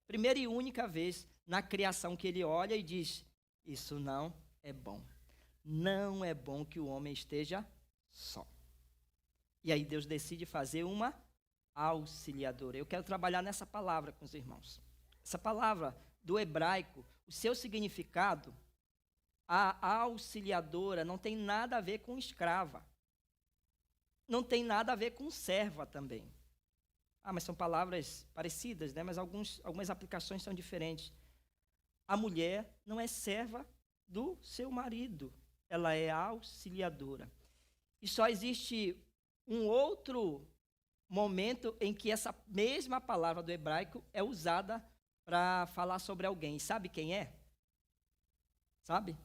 Primeira e única vez na criação que ele olha e diz, isso não é bom. Não é bom que o homem esteja só. E aí Deus decide fazer uma auxiliadora. Eu quero trabalhar nessa palavra com os irmãos. Essa palavra do hebraico, o seu significado, a auxiliadora não tem nada a ver com escrava. Não tem nada a ver com serva também. Mas são palavras parecidas, né? Mas algumas aplicações são diferentes. A mulher não é serva do seu marido. Ela é auxiliadora. E só existe um outro momento em que essa mesma palavra do hebraico é usada para falar sobre alguém. Sabe quem é? Sabe?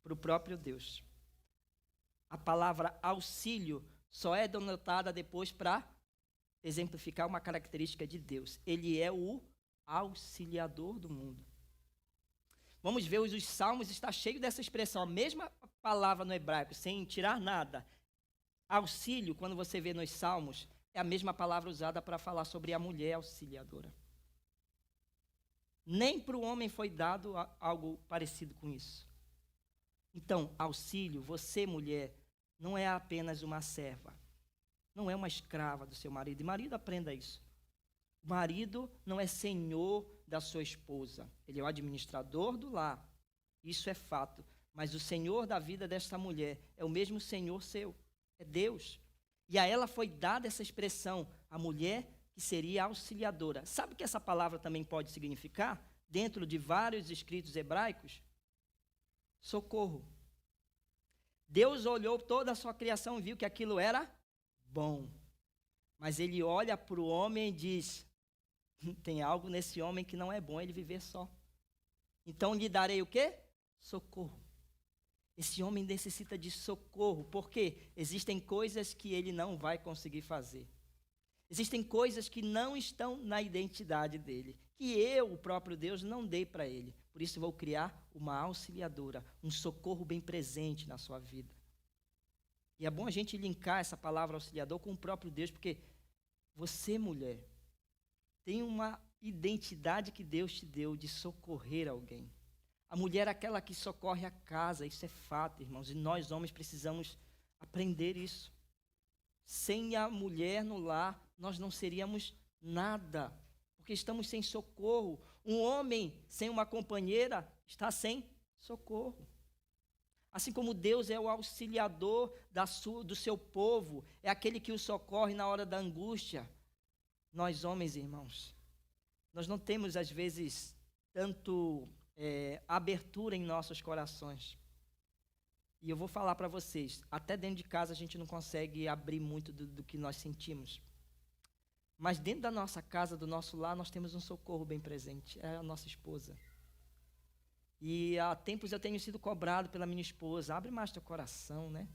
Para o próprio Deus. A palavra auxílio só é denotada depois para exemplificar uma característica de Deus. Ele é o auxiliador do mundo. Vamos ver, os Salmos está cheio dessa expressão, a mesma palavra no hebraico, sem tirar nada. Auxílio, quando você vê nos Salmos, é a mesma palavra usada para falar sobre a mulher auxiliadora. Nem para o homem foi dado algo parecido com isso. Então, auxílio, você, mulher, não é apenas uma serva, não é uma escrava do seu marido. E marido, aprenda isso. O marido não é senhor da sua esposa. Ele é o administrador do lar. Isso é fato. Mas o senhor da vida desta mulher é o mesmo senhor seu. É Deus. E a ela foi dada essa expressão, a mulher que seria auxiliadora. Sabe o que essa palavra também pode significar? Dentro de vários escritos hebraicos? Socorro. Deus olhou toda a sua criação e viu que aquilo era bom. Mas ele olha para o homem e diz, tem algo nesse homem que não é bom ele viver só. Então lhe darei o quê? Socorro. Esse homem necessita de socorro, porque existem coisas que ele não vai conseguir fazer. Existem coisas que não estão na identidade dele, que eu, o próprio Deus, não dei para ele. Por isso vou criar uma auxiliadora, um socorro bem presente na sua vida. E é bom a gente linkar essa palavra auxiliador com o próprio Deus, porque você, mulher, tem uma identidade que Deus te deu de socorrer alguém. A mulher é aquela que socorre a casa, isso é fato, irmãos, e nós, homens, precisamos aprender isso. Sem a mulher no lar, nós não seríamos nada, porque estamos sem socorro. Um homem sem uma companheira está sem socorro. Assim como Deus é o auxiliador do seu povo, é aquele que o socorre na hora da angústia. Nós, homens, irmãos, nós não temos, às vezes, tanto abertura em nossos corações. E eu vou falar para vocês, até dentro de casa a gente não consegue abrir muito do que nós sentimos. Mas dentro da nossa casa, do nosso lar, nós temos um socorro bem presente, é a nossa esposa. E há tempos eu tenho sido cobrado pela minha esposa, abre mais teu coração, né?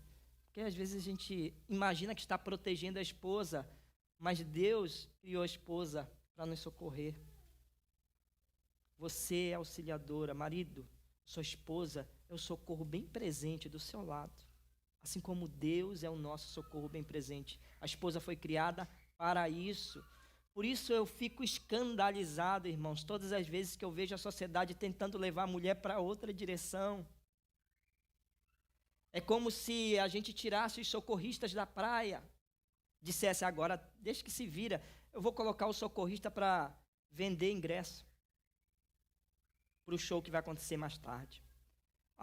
Porque às vezes a gente imagina que está protegendo a esposa, mas Deus criou a esposa para nos socorrer. Você é auxiliadora, marido, sua esposa é o socorro bem presente do seu lado. Assim como Deus é o nosso socorro bem presente. A esposa foi criada para isso. Por isso eu fico escandalizado, irmãos, todas as vezes que eu vejo a sociedade tentando levar a mulher para outra direção. É como se a gente tirasse os socorristas da praia, dissesse agora, deixa que se vira, eu vou colocar o socorrista para vender ingresso para o show que vai acontecer mais tarde.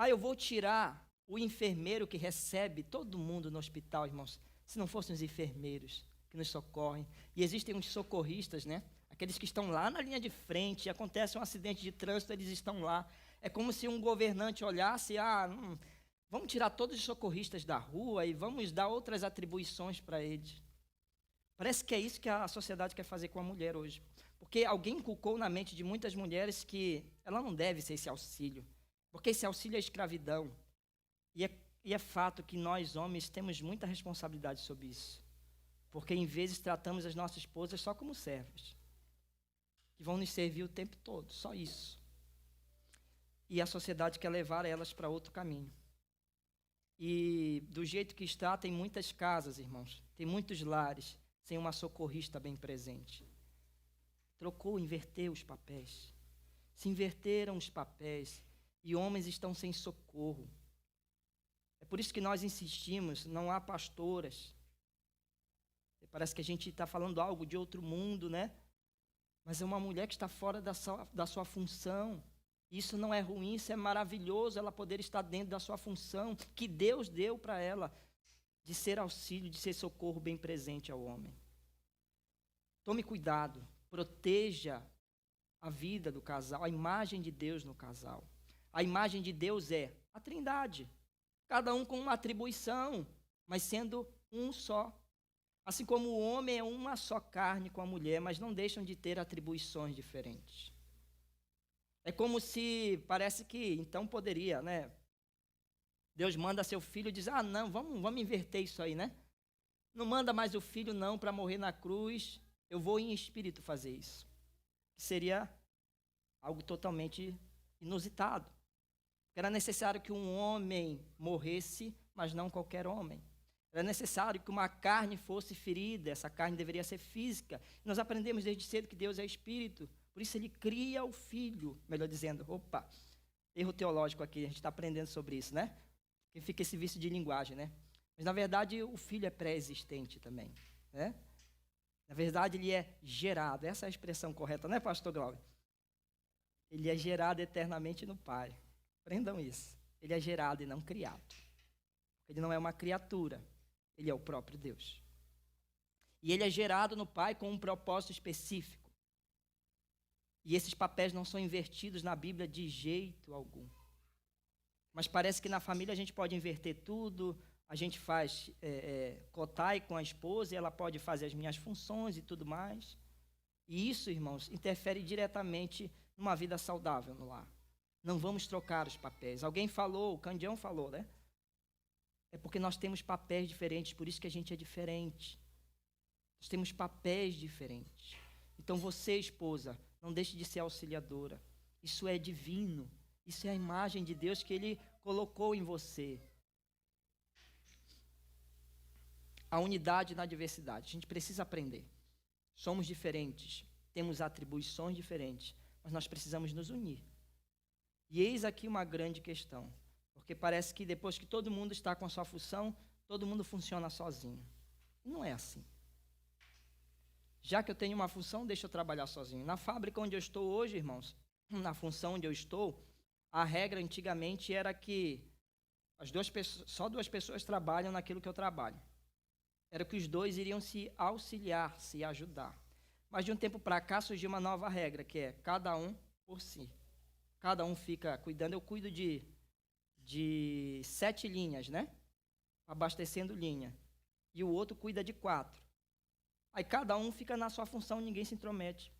Eu vou tirar o enfermeiro que recebe todo mundo no hospital, irmãos, se não fossem os enfermeiros que nos socorrem. E existem uns socorristas, né? Aqueles que estão lá na linha de frente, acontece um acidente de trânsito, eles estão lá. É como se um governante olhasse, vamos tirar todos os socorristas da rua e vamos dar outras atribuições para eles. Parece que é isso que a sociedade quer fazer com a mulher hoje. Porque alguém inculcou na mente de muitas mulheres que ela não deve ser esse auxílio, porque esse auxílio é escravidão. E é fato que nós, homens, temos muita responsabilidade sobre isso. Porque, em vezes, tratamos as nossas esposas só como servas, que vão nos servir o tempo todo, só isso. E a sociedade quer levar elas para outro caminho. E, do jeito que está, tem muitas casas, irmãos, tem muitos lares sem uma socorrista bem presente. Inverteu os papéis. Se inverteram os papéis e homens estão sem socorro. É por isso que nós insistimos, não há pastoras. Parece que a gente está falando algo de outro mundo, né? Mas é uma mulher que está fora da sua função. Isso não é ruim, isso é maravilhoso, ela poder estar dentro da sua função, que Deus deu para ela, de ser auxílio, de ser socorro bem presente ao homem. Tome cuidado, proteja a vida do casal, a imagem de Deus no casal. A imagem de Deus é a Trindade, cada um com uma atribuição, mas sendo um só. Assim como o homem é uma só carne com a mulher, mas não deixam de ter atribuições diferentes. É como se, parece que, então poderia, né? Deus manda seu filho e diz, não, vamos inverter isso aí, né? Não manda mais o filho não para morrer na cruz, eu vou em espírito fazer isso. Que seria algo totalmente inusitado. Era necessário que um homem morresse, mas não qualquer homem. Era necessário que uma carne fosse ferida, essa carne deveria ser física. Nós aprendemos desde cedo que Deus é espírito, por isso ele cria o filho, melhor dizendo, erro teológico aqui, a gente está aprendendo sobre isso, né? Que fica esse vício de linguagem, né? Mas na verdade o filho é pré-existente também, né? Na verdade ele é gerado, essa é a expressão correta, não é, pastor Glauber? Ele é gerado eternamente no Pai. Aprendam isso. Ele é gerado e não criado. Ele não é uma criatura. Ele é o próprio Deus. E ele é gerado no Pai com um propósito específico. E esses papéis não são invertidos na Bíblia de jeito algum. Mas parece que na família a gente pode inverter tudo, a gente faz cotai com a esposa e ela pode fazer as minhas funções e tudo mais. E isso, irmãos, interfere diretamente numa vida saudável no lar. Não vamos trocar os papéis. Alguém falou, o Candião falou, né? É porque nós temos papéis diferentes, por isso que a gente é diferente. Nós temos papéis diferentes. Então você, esposa, não deixe de ser auxiliadora. Isso é divino. Isso é a imagem de Deus que Ele colocou em você. A unidade na diversidade. A gente precisa aprender. Somos diferentes, temos atribuições diferentes, mas nós precisamos nos unir. E eis aqui uma grande questão, porque parece que depois que todo mundo está com a sua função, todo mundo funciona sozinho. E não é assim. Já que eu tenho uma função, deixa eu trabalhar sozinho. Na fábrica onde eu estou hoje, irmãos, na função onde eu estou, a regra antigamente era que só duas pessoas trabalham naquilo que eu trabalho. Era que os dois iriam se auxiliar, se ajudar. Mas de um tempo para cá surgiu uma nova regra, que é cada um por si. Cada um fica cuidando. Eu cuido de 7 linhas, né? Abastecendo linha. E o outro cuida de 4. Aí cada um fica na sua função, ninguém se intromete.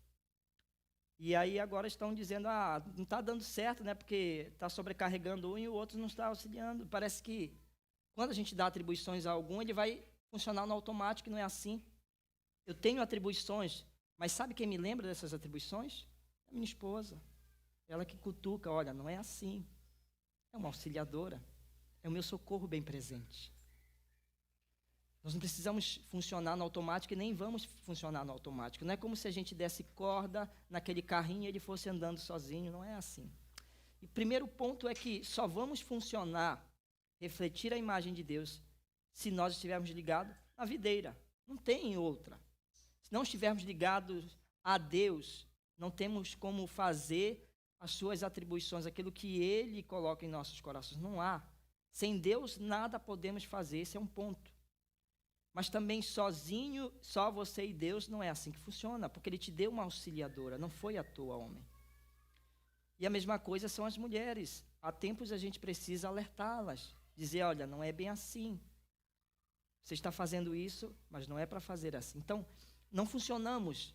E aí agora estão dizendo, não está dando certo, né? Porque está sobrecarregando um e o outro não está auxiliando. Parece que quando a gente dá atribuições a algum, ele vai funcionar no automático, e não é assim. Eu tenho atribuições, mas sabe quem me lembra dessas atribuições? É a minha esposa. Ela que cutuca, olha, não é assim. É uma auxiliadora. É o meu socorro bem presente. Nós não precisamos funcionar no automático e nem vamos funcionar no automático. Não é como se a gente desse corda naquele carrinho e ele fosse andando sozinho. Não é assim. E o primeiro ponto é que só vamos funcionar, refletir a imagem de Deus, se nós estivermos ligados na videira. Não tem outra. Se não estivermos ligados a Deus, não temos como fazer as suas atribuições, aquilo que Ele coloca em nossos corações. Não há. Sem Deus, nada podemos fazer. Esse é um ponto. Mas também sozinho, só você e Deus, não é assim que funciona, porque Ele te deu uma auxiliadora, não foi à toa, homem. E a mesma coisa são as mulheres. Há tempos a gente precisa alertá-las, dizer, olha, não é bem assim. Você está fazendo isso, mas não é para fazer assim. Então, não funcionamos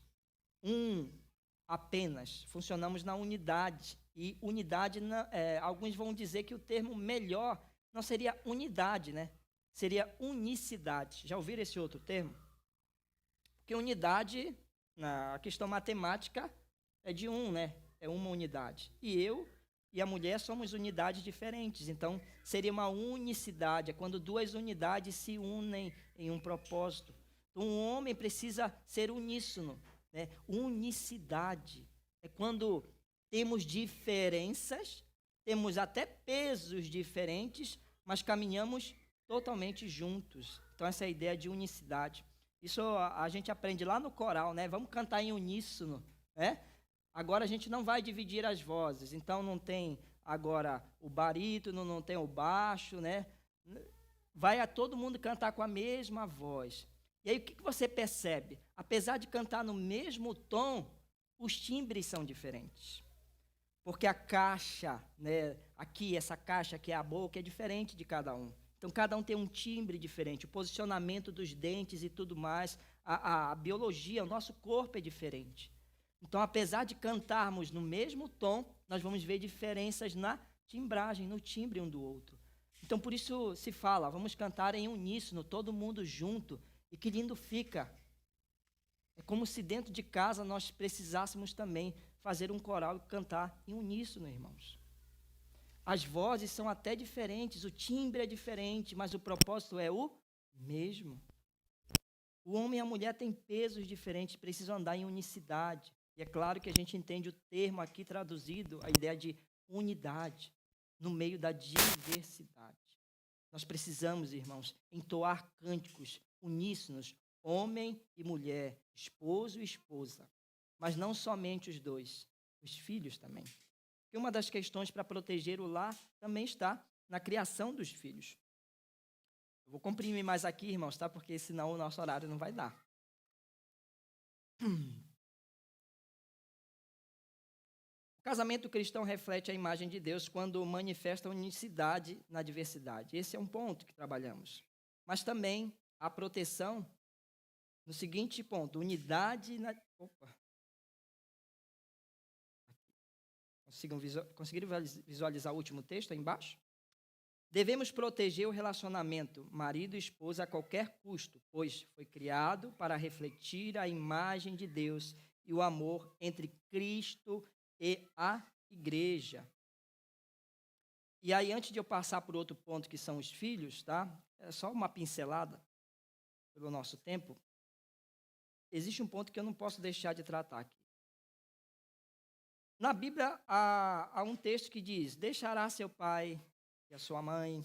apenas, funcionamos na unidade. E unidade, alguns vão dizer que o termo melhor não seria unidade, né? Seria unicidade. Já ouviram esse outro termo? Porque unidade, na questão matemática, é de né? É uma unidade. E eu e a mulher somos unidades diferentes. Então, seria uma unicidade. É quando duas unidades se unem em um propósito. Então, um homem precisa ser uníssono. Né? Unicidade. É quando temos diferenças, temos até pesos diferentes, mas caminhamos totalmente juntos. Então, essa é a ideia de unicidade. Isso a gente aprende lá no coral, né? Vamos cantar em uníssono, né? Agora a gente não vai dividir as vozes. Então, não tem agora o barítono, não tem o baixo, né? Vai a todo mundo cantar com a mesma voz. E aí, o que você percebe? Apesar de cantar no mesmo tom, os timbres são diferentes. Porque a caixa, né? Aqui, essa caixa que é a boca, é diferente de cada um. Então, cada um tem um timbre diferente, o posicionamento dos dentes e tudo mais, a biologia, o nosso corpo é diferente. Então, apesar de cantarmos no mesmo tom, nós vamos ver diferenças na timbragem, no timbre um do outro. Então, por isso se fala, vamos cantar em uníssono, todo mundo junto, e que lindo fica. É como se dentro de casa nós precisássemos também fazer um coral e cantar em uníssono, irmãos. As vozes são até diferentes, o timbre é diferente, mas o propósito é o mesmo. O homem e a mulher têm pesos diferentes, precisam andar em unicidade. E é claro que a gente entende o termo aqui traduzido, a ideia de unidade, no meio da diversidade. Nós precisamos, irmãos, entoar cânticos uníssonos, homem e mulher, esposo e esposa. Mas não somente os dois, os filhos também. E uma das questões para proteger o lar também está na criação dos filhos. Eu vou comprimir mais aqui, irmãos, tá? Porque senão o nosso horário não vai dar. O casamento cristão reflete a imagem de Deus quando manifesta a unicidade na diversidade. Esse é um ponto que trabalhamos. Mas também a proteção no seguinte ponto, unidade na... Opa! Conseguiram visualizar o último texto aí embaixo? Devemos proteger o relacionamento marido e esposa a qualquer custo, pois foi criado para refletir a imagem de Deus e o amor entre Cristo e a igreja. E aí, antes de eu passar por outro ponto, que são os filhos, tá? É só uma pincelada pelo nosso tempo. Existe um ponto que eu não posso deixar de tratar aqui. Na Bíblia, há um texto que diz: deixará seu pai e a sua mãe,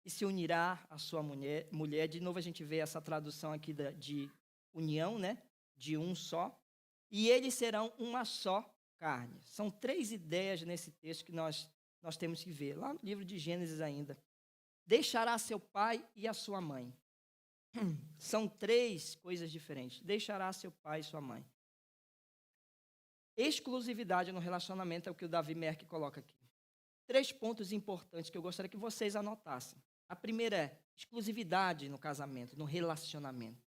e se unirá à sua mulher. De novo, a gente vê essa tradução aqui de união, né? De um só. E eles serão uma só carne. São 3 ideias nesse texto que nós temos que ver. Lá no livro de Gênesis ainda. Deixará seu pai e a sua mãe. São 3 coisas diferentes. Deixará seu pai e sua mãe. Exclusividade no relacionamento é o que o Davi Merck coloca aqui. 3 pontos importantes que eu gostaria que vocês anotassem. A primeira é exclusividade no casamento, no relacionamento.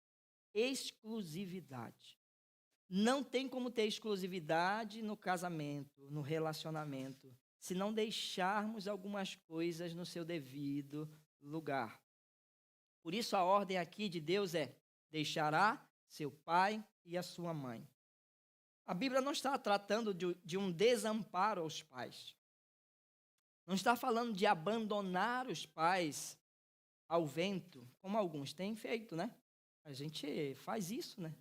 Exclusividade. Não tem como ter exclusividade no casamento, no relacionamento, se não deixarmos algumas coisas no seu devido lugar. Por isso a ordem aqui de Deus é: deixará seu pai e a sua mãe. A Bíblia não está tratando de um desamparo aos pais. Não está falando de abandonar os pais ao vento, como alguns têm feito, né? A gente faz isso, né?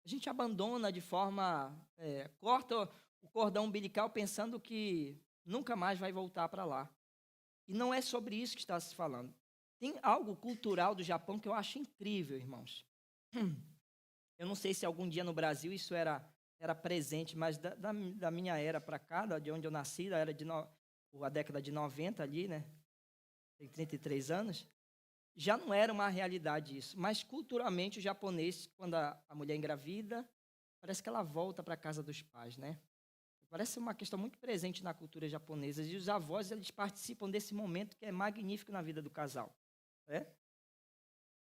A gente abandona de forma... corta o cordão umbilical pensando que nunca mais vai voltar para lá. E não é sobre isso que está se falando. Tem algo cultural do Japão que eu acho incrível, irmãos. Eu não sei se algum dia no Brasil isso era presente, mas da minha era para cá, de onde eu nasci, da era a década de 90 ali, né? Tem 33 anos. Já não era uma realidade isso. Mas culturalmente o japonês, quando a mulher engravida, parece que ela volta para a casa dos pais, né? Parece uma questão muito presente na cultura japonesa. E os avós, eles participam desse momento que é magnífico na vida do casal. Né?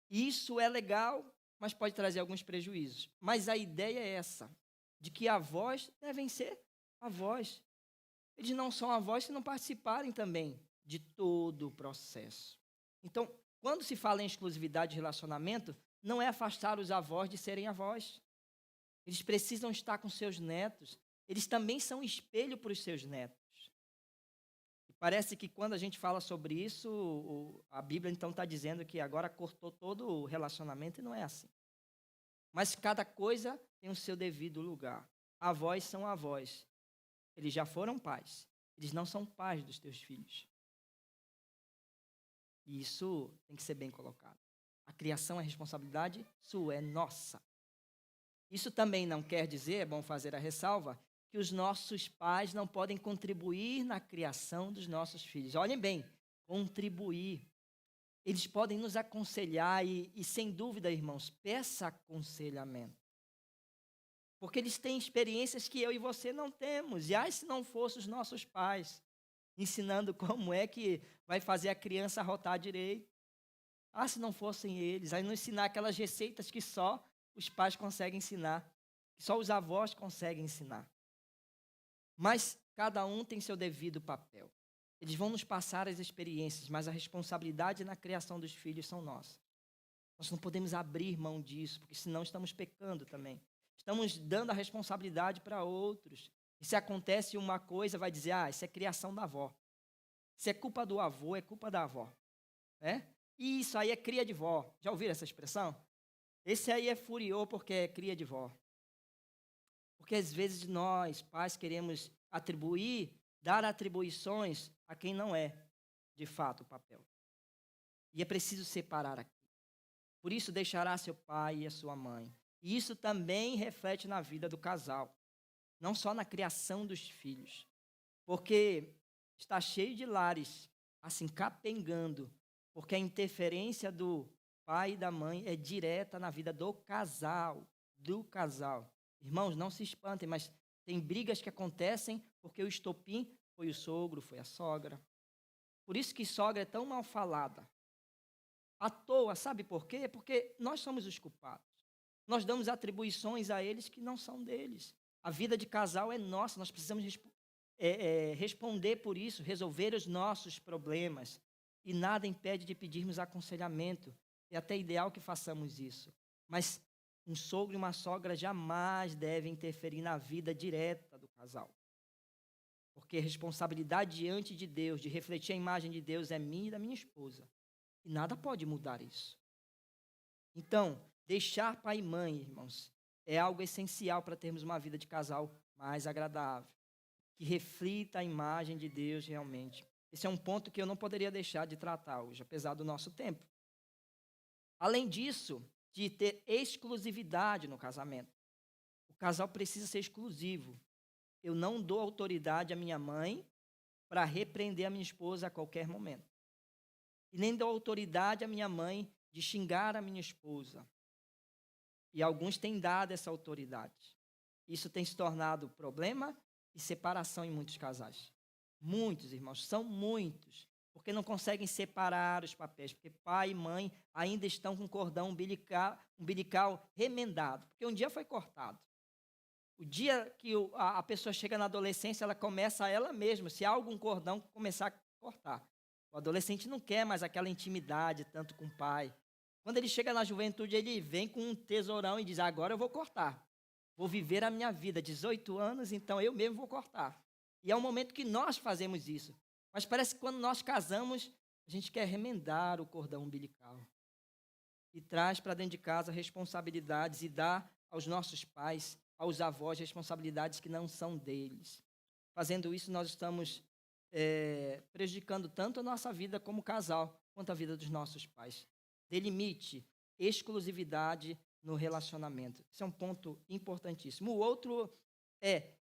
Isso é legal, mas pode trazer alguns prejuízos. Mas a ideia é essa, de que avós devem ser avós. Eles não são avós se não participarem também de todo o processo. Então, quando se fala em exclusividade de relacionamento, não é afastar os avós de serem avós. Eles precisam estar com seus netos. Eles também são espelho para os seus netos. E parece que quando a gente fala sobre isso, a Bíblia então está dizendo que agora cortou todo o relacionamento, e não é assim. Mas cada coisa tem o seu devido lugar. Avós são avós. Eles já foram pais. Eles não são pais dos teus filhos. E isso tem que ser bem colocado. A criação é responsabilidade sua, é nossa. Isso também não quer dizer, é bom fazer a ressalva, que os nossos pais não podem contribuir na criação dos nossos filhos. Olhem bem, contribuir. Eles podem nos aconselhar e sem dúvida, irmãos, peça aconselhamento. Porque eles têm experiências que eu e você não temos. E se não fossem os nossos pais ensinando como é que vai fazer a criança rotar direito. Se não fossem eles, aí não ensinar aquelas receitas que só os pais conseguem ensinar, que só os avós conseguem ensinar. Mas cada um tem seu devido papel. Eles vão nos passar as experiências, mas a responsabilidade na criação dos filhos são nossas. Nós não podemos abrir mão disso, porque senão estamos pecando também. Estamos dando a responsabilidade para outros. E se acontece uma coisa, vai dizer, isso é criação da avó. Se é culpa do avô, é culpa da avó. E isso aí é cria de vó. Já ouviram essa expressão? Esse aí é furiô porque é cria de vó. Porque às vezes nós, pais, queremos dar atribuições a quem não é, de fato, o papel. E é preciso separar aqui. Por isso, deixará seu pai e a sua mãe. E isso também reflete na vida do casal. Não só na criação dos filhos. Porque está cheio de lares, assim, capengando. Porque a interferência do pai e da mãe é direta na vida do casal. Irmãos, não se espantem, mas tem brigas que acontecem porque o estopim foi o sogro, foi a sogra. Por isso que sogra é tão mal falada. À toa, sabe por quê? Porque nós somos os culpados. Nós damos atribuições a eles que não são deles. A vida de casal é nossa, nós precisamos responder por isso, resolver os nossos problemas. E nada impede de pedirmos aconselhamento. É até ideal que façamos isso. Mas um sogro e uma sogra jamais devem interferir na vida direta do casal. Porque a responsabilidade diante de Deus, de refletir a imagem de Deus, é minha e da minha esposa. E nada pode mudar isso. Então, deixar pai e mãe, irmãos, é algo essencial para termos uma vida de casal mais agradável, que reflita a imagem de Deus realmente. Esse é um ponto que eu não poderia deixar de tratar hoje, apesar do nosso tempo. Além disso, de ter exclusividade no casamento. O casal precisa ser exclusivo. Eu não dou autoridade à minha mãe para repreender a minha esposa a qualquer momento. E nem dou autoridade à minha mãe de xingar a minha esposa. E alguns têm dado essa autoridade. Isso tem se tornado problema e separação em muitos casais. Muitos, irmãos, são muitos. Porque não conseguem separar os papéis. Porque pai e mãe ainda estão com o cordão umbilical remendado. Porque um dia foi cortado. O dia que a pessoa chega na adolescência, ela começa ela mesma. Se há algum cordão, começar a cortar. O adolescente não quer mais aquela intimidade tanto com o pai. Quando ele chega na juventude, ele vem com um tesourão e diz, agora eu vou cortar. Vou viver a minha vida, 18 anos, então eu mesmo vou cortar. E é o momento que nós fazemos isso. Mas parece que quando nós casamos, a gente quer remendar o cordão umbilical. E traz para dentro de casa responsabilidades e dá aos nossos pais, aos avós, responsabilidades que não são deles. Fazendo isso, nós estamos prejudicando tanto a nossa vida como casal, quanto a vida dos nossos pais. Delimite exclusividade no relacionamento. Esse é um ponto importantíssimo. O outro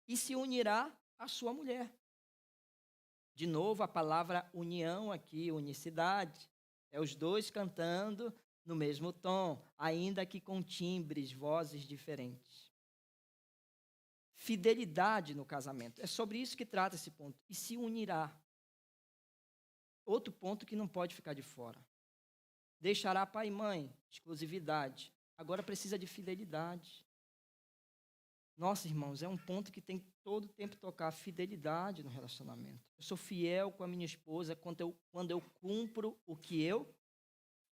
e se unirá à sua mulher. De novo, a palavra união aqui, unicidade. É os dois cantando no mesmo tom, ainda que com timbres, vozes diferentes. Fidelidade no casamento. É sobre isso que trata esse ponto. E se unirá. Outro ponto que não pode ficar de fora. Deixará pai e mãe, exclusividade. Agora precisa de fidelidade. Nossa, irmãos, é um ponto que tem todo o tempo tocar fidelidade no relacionamento. Eu sou fiel com a minha esposa quando eu cumpro o que eu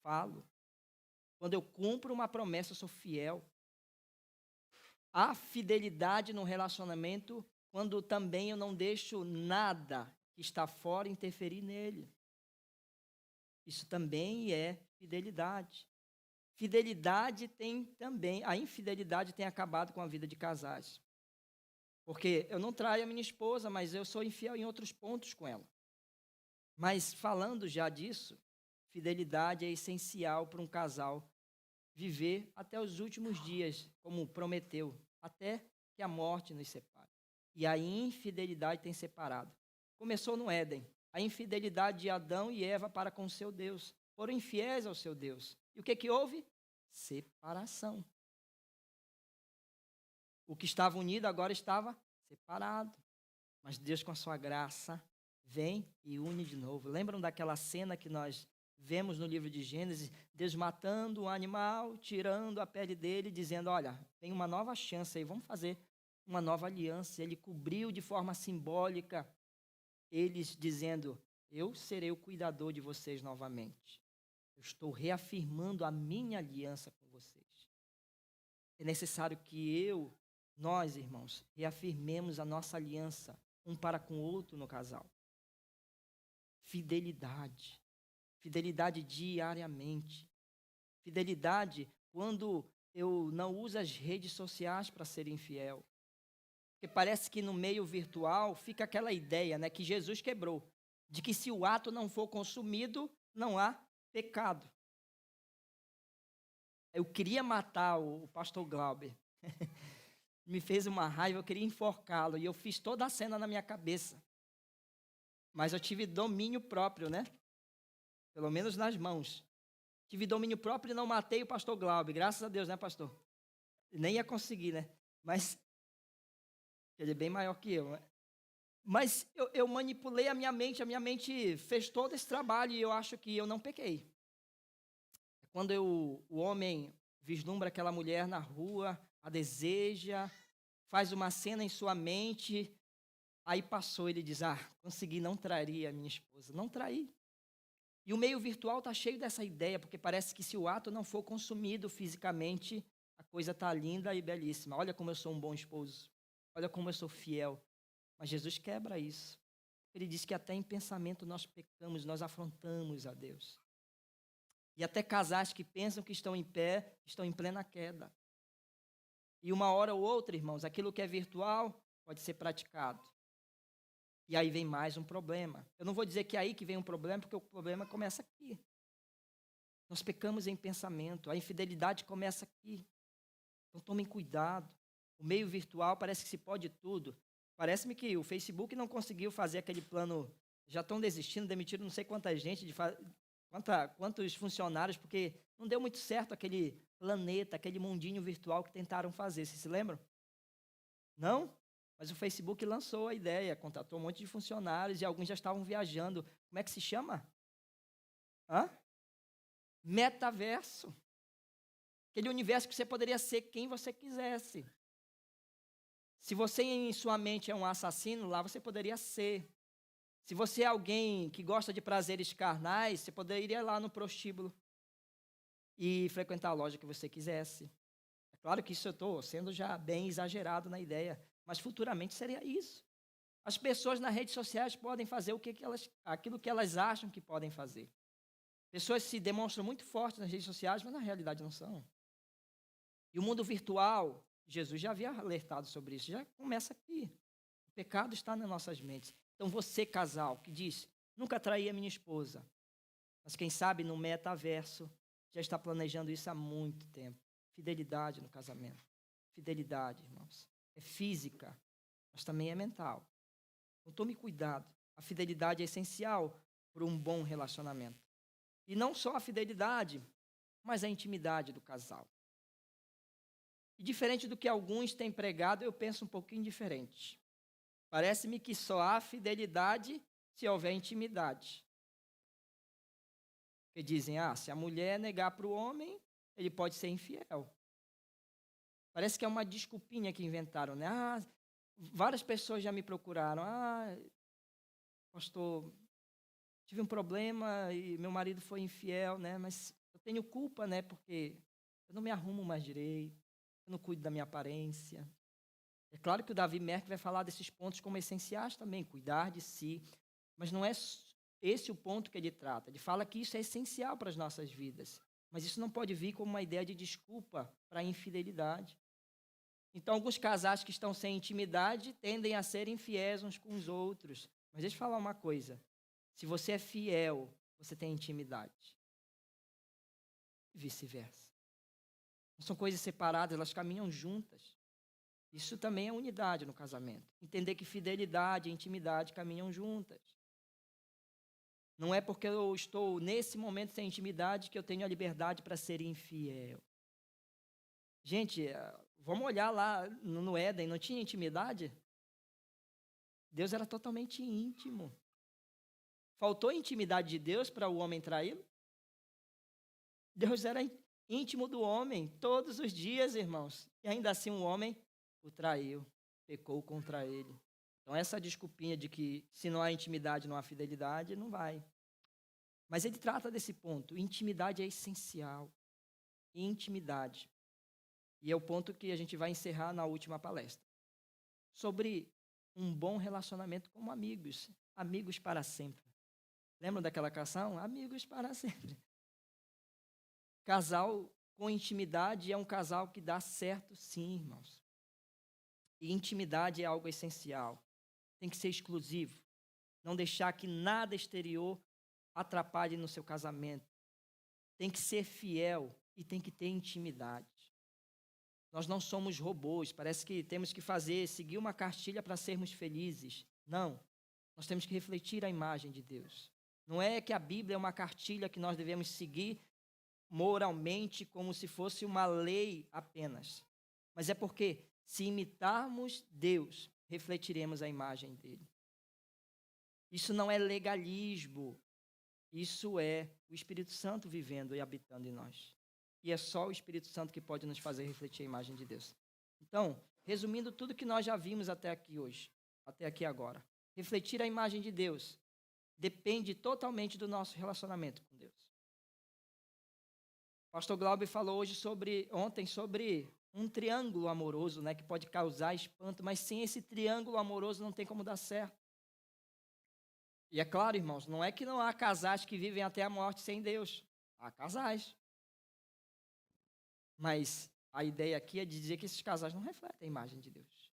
falo. Quando eu cumpro uma promessa, eu sou fiel. Há fidelidade no relacionamento quando também eu não deixo nada que está fora interferir nele. Isso também é fidelidade. Fidelidade tem também, a infidelidade tem acabado com a vida de casais. Porque eu não traio a minha esposa, mas eu sou infiel em outros pontos com ela. Mas falando já disso, fidelidade é essencial para um casal viver até os últimos dias, como prometeu, até que a morte nos separe. E a infidelidade tem separado. Começou no Éden. A infidelidade de Adão e Eva para com o seu Deus. Foram infiéis ao seu Deus. E o que houve? Separação. O que estava unido agora estava separado. Mas Deus, com a sua graça, vem e une de novo. Lembram daquela cena que nós vemos no livro de Gênesis? Deus matando um animal, tirando a pele dele, dizendo, olha, tem uma nova chance aí, vamos fazer uma nova aliança. Ele cobriu de forma simbólica, eles dizendo, eu serei o cuidador de vocês novamente. Eu estou reafirmando a minha aliança com vocês. É necessário que nós, irmãos, reafirmemos a nossa aliança um para com o outro no casal. Fidelidade. Fidelidade diariamente. Fidelidade quando eu não uso as redes sociais para ser infiel. Porque parece que no meio virtual fica aquela ideia, né, que Jesus quebrou, de que se o ato não for consumido, não há pecado. Eu queria matar o pastor Glauber. Me fez uma raiva, eu queria enforcá-lo. E eu fiz toda a cena na minha cabeça. Mas eu tive domínio próprio, né? Pelo menos nas mãos. Tive domínio próprio e não matei o pastor Glauber. Graças a Deus, né, pastor? Nem ia conseguir, né? Mas ele é bem maior que eu, né? Mas eu manipulei a minha mente fez todo esse trabalho e eu acho que eu não pequei. Quando o homem vislumbra aquela mulher na rua, a deseja, faz uma cena em sua mente, Aí passou, ele diz, consegui, não traria a minha esposa. Não traí. E o meio virtual está cheio dessa ideia, porque parece que se o ato não for consumido fisicamente, a coisa está linda e belíssima. Olha como eu sou um bom esposo. Olha como eu sou fiel. Mas Jesus quebra isso. Ele diz que até em pensamento nós pecamos, nós afrontamos a Deus. E até casais que pensam que estão em pé, estão em plena queda. E uma hora ou outra, irmãos, aquilo que é virtual pode ser praticado. E aí vem mais um problema. Eu não vou dizer que é aí que vem um problema, porque o problema começa aqui. Nós pecamos em pensamento, a infidelidade começa aqui. Então tomem cuidado. O meio virtual parece que se pode tudo. Parece-me que o Facebook não conseguiu fazer aquele plano, já estão desistindo, demitiram não sei quanta gente, quantos funcionários, porque não deu muito certo aquele planeta, aquele mundinho virtual que tentaram fazer. Vocês se lembram? Não? Mas o Facebook lançou a ideia, contratou um monte de funcionários e alguns já estavam viajando. Como é que se chama? Metaverso. Aquele universo que você poderia ser quem você quisesse. Se você em sua mente é um assassino, lá você poderia ser. Se você é alguém que gosta de prazeres carnais, você poderia ir lá no prostíbulo e frequentar a loja que você quisesse. É claro que isso eu estou sendo já bem exagerado na ideia, mas futuramente seria isso. As pessoas nas redes sociais podem fazer aquilo que elas acham que podem fazer. Pessoas se demonstram muito fortes nas redes sociais, mas na realidade não são. E o mundo virtual, Jesus já havia alertado sobre isso, já começa aqui. O pecado está nas nossas mentes. Então você, casal, que diz, nunca traí a minha esposa, mas quem sabe no metaverso já está planejando isso há muito tempo. Fidelidade no casamento. Fidelidade, irmãos. É física, mas também é mental. Então tome cuidado. A fidelidade é essencial para um bom relacionamento. E não só a fidelidade, mas a intimidade do casal. E diferente do que alguns têm pregado, eu penso um pouquinho diferente. Parece-me que só há fidelidade se houver intimidade. Porque dizem, se a mulher negar para o homem, ele pode ser infiel. Parece que é uma desculpinha que inventaram, né? Várias pessoas já me procuraram. Pastor, tive um problema e meu marido foi infiel, né? Mas eu tenho culpa, né? Porque eu não me arrumo mais direito. Eu não cuido da minha aparência. É claro que o Davi Merck vai falar desses pontos como essenciais também, cuidar de si. Mas não é esse o ponto que ele trata. Ele fala que isso é essencial para as nossas vidas. Mas isso não pode vir como uma ideia de desculpa para a infidelidade. Então, alguns casais que estão sem intimidade tendem a ser infiéis uns com os outros. Mas deixa eu falar uma coisa. Se você é fiel, você tem intimidade. E vice-versa. Não são coisas separadas, elas caminham juntas. Isso também é unidade no casamento. Entender que fidelidade e intimidade caminham juntas. Não é porque eu estou nesse momento sem intimidade que eu tenho a liberdade para ser infiel. Gente, vamos olhar lá no Éden, não tinha intimidade? Deus era totalmente íntimo. Faltou intimidade de Deus para o homem traí-lo? Deus era íntimo do homem todos os dias, irmãos. E ainda assim o homem o traiu, pecou contra ele. Então essa desculpinha de que se não há intimidade, não há fidelidade, não vai. Mas ele trata desse ponto. Intimidade é essencial. Intimidade. E é o ponto que a gente vai encerrar na última palestra. Sobre um bom relacionamento como amigos. Amigos para sempre. Lembram daquela canção? Amigos para sempre. Casal com intimidade é um casal que dá certo, sim, irmãos. E intimidade é algo essencial. Tem que ser exclusivo. Não deixar que nada exterior atrapalhe no seu casamento. Tem que ser fiel e tem que ter intimidade. Nós não somos robôs. Parece que temos que seguir uma cartilha para sermos felizes. Não. Nós temos que refletir a imagem de Deus. Não é que a Bíblia é uma cartilha que nós devemos seguir moralmente como se fosse uma lei apenas. Mas é porque, se imitarmos Deus, refletiremos a imagem dele. Isso não é legalismo. Isso é o Espírito Santo vivendo e habitando em nós. E é só o Espírito Santo que pode nos fazer refletir a imagem de Deus. Então, resumindo tudo que nós já vimos até aqui hoje, até aqui agora. refletir a imagem de Deus depende totalmente do nosso relacionamento com Deus. O pastor Glauber falou ontem sobre um triângulo amoroso, né, que pode causar espanto, mas sem esse triângulo amoroso não tem como dar certo. E é claro, irmãos, não é que não há casais que vivem até a morte sem Deus. Há casais. Mas a ideia aqui é de dizer que esses casais não refletem a imagem de Deus.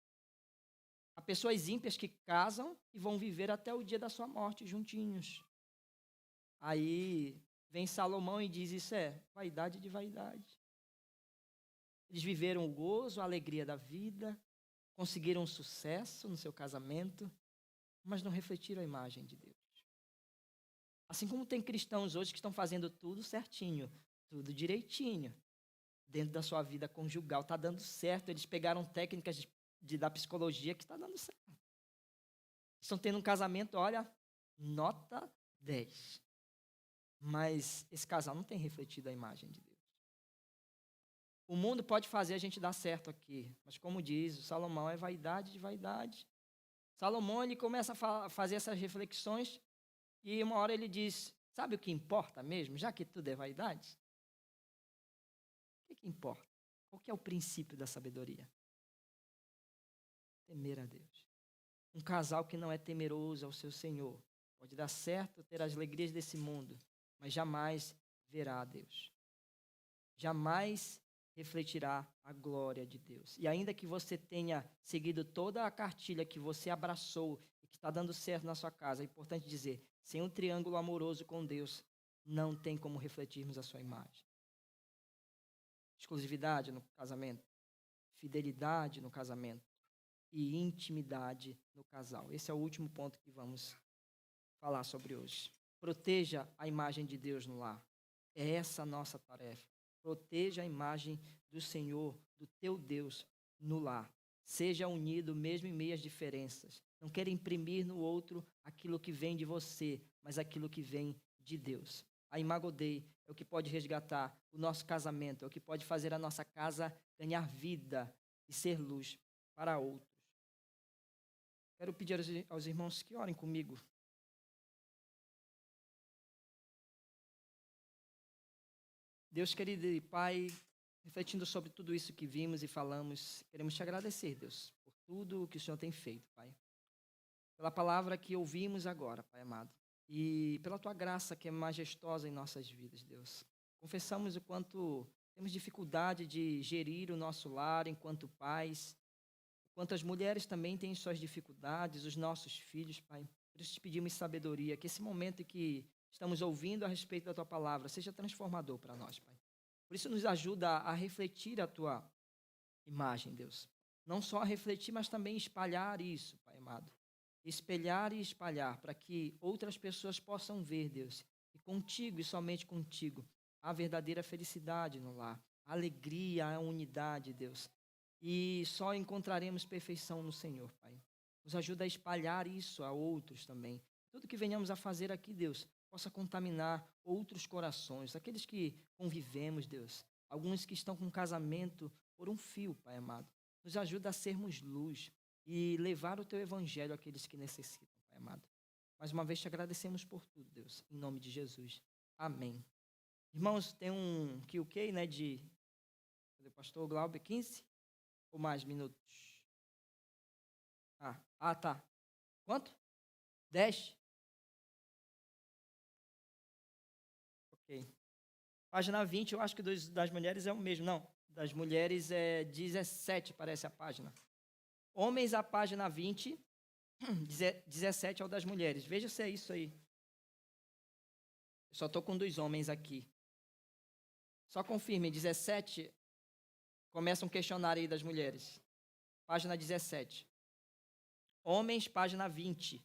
Há pessoas ímpias que casam e vão viver até o dia da sua morte juntinhos. Aí vem Salomão e diz, isso é vaidade de vaidade. Eles viveram o gozo, a alegria da vida, conseguiram sucesso no seu casamento, mas não refletiram a imagem de Deus. Assim como tem cristãos hoje que estão fazendo tudo certinho, tudo direitinho, dentro da sua vida conjugal, está dando certo, eles pegaram técnicas da psicologia que está dando certo. Estão tendo um casamento, olha, nota 10. Mas esse casal não tem refletido a imagem de Deus. O mundo pode fazer a gente dar certo aqui, mas como diz o Salomão, é vaidade de vaidade. Salomão, ele começa a fazer essas reflexões e uma hora ele diz, sabe o que importa mesmo, já que tudo é vaidade? O que importa? Qual que é o princípio da sabedoria? Temer a Deus. Um casal que não é temeroso ao seu Senhor pode dar certo, ter as alegrias desse mundo, mas jamais verá a Deus. Jamais refletirá a glória de Deus. E ainda que você tenha seguido toda a cartilha que você abraçou e que está dando certo na sua casa, é importante dizer, sem um triângulo amoroso com Deus, não tem como refletirmos a sua imagem. Exclusividade no casamento, fidelidade no casamento e intimidade no casal. Esse é o último ponto que vamos falar sobre hoje. Proteja a imagem de Deus no lar. É essa a nossa tarefa. Proteja a imagem do Senhor, do teu Deus, no lar. Seja unido mesmo em meio às diferenças. Não queira imprimir no outro aquilo que vem de você, mas aquilo que vem de Deus. A Imago Dei é o que pode resgatar o nosso casamento, é o que pode fazer a nossa casa ganhar vida e ser luz para outros. Quero pedir aos irmãos que orem comigo. Deus querido e Pai, refletindo sobre tudo isso que vimos e falamos, queremos te agradecer, Deus, por tudo o que o Senhor tem feito, Pai. Pela palavra que ouvimos agora, Pai amado. E pela tua graça que é majestosa em nossas vidas, Deus. Confessamos o quanto temos dificuldade de gerir o nosso lar enquanto pais, o quanto as mulheres também têm suas dificuldades, os nossos filhos, Pai. Por isso te pedimos sabedoria, que esse momento em que estamos ouvindo a respeito da tua palavra seja transformador para nós, Pai. Por isso nos ajuda a refletir a tua imagem, Deus. Não só a refletir, mas também espalhar isso, Pai amado. Espelhar e espalhar para que outras pessoas possam ver, Deus, e contigo e somente contigo, a verdadeira felicidade no lar, a alegria, a unidade, Deus. E só encontraremos perfeição no Senhor, Pai. Nos ajuda a espalhar isso a outros também. Tudo que venhamos a fazer aqui, Deus, possa contaminar outros corações, aqueles que convivemos, Deus. Alguns que estão com casamento por um fio, Pai amado. Nos ajuda a sermos luz e levar o teu evangelho àqueles que necessitam, Pai amado. Mais uma vez te agradecemos por tudo, Deus, em nome de Jesus. Amém. Irmãos, tem um QQ, né, do pastor Glauber, 15 ou mais minutos? Tá. Quanto? 10? Ok. Página 20, eu acho que das mulheres é o mesmo. Não, das mulheres é 17, parece a página. Homens, a página 20, 17 é o das mulheres. Veja se é isso aí. Eu só estou com 2 homens aqui. Só confirme, 17, começa um questionário aí das mulheres. Página 17. Homens, página 20.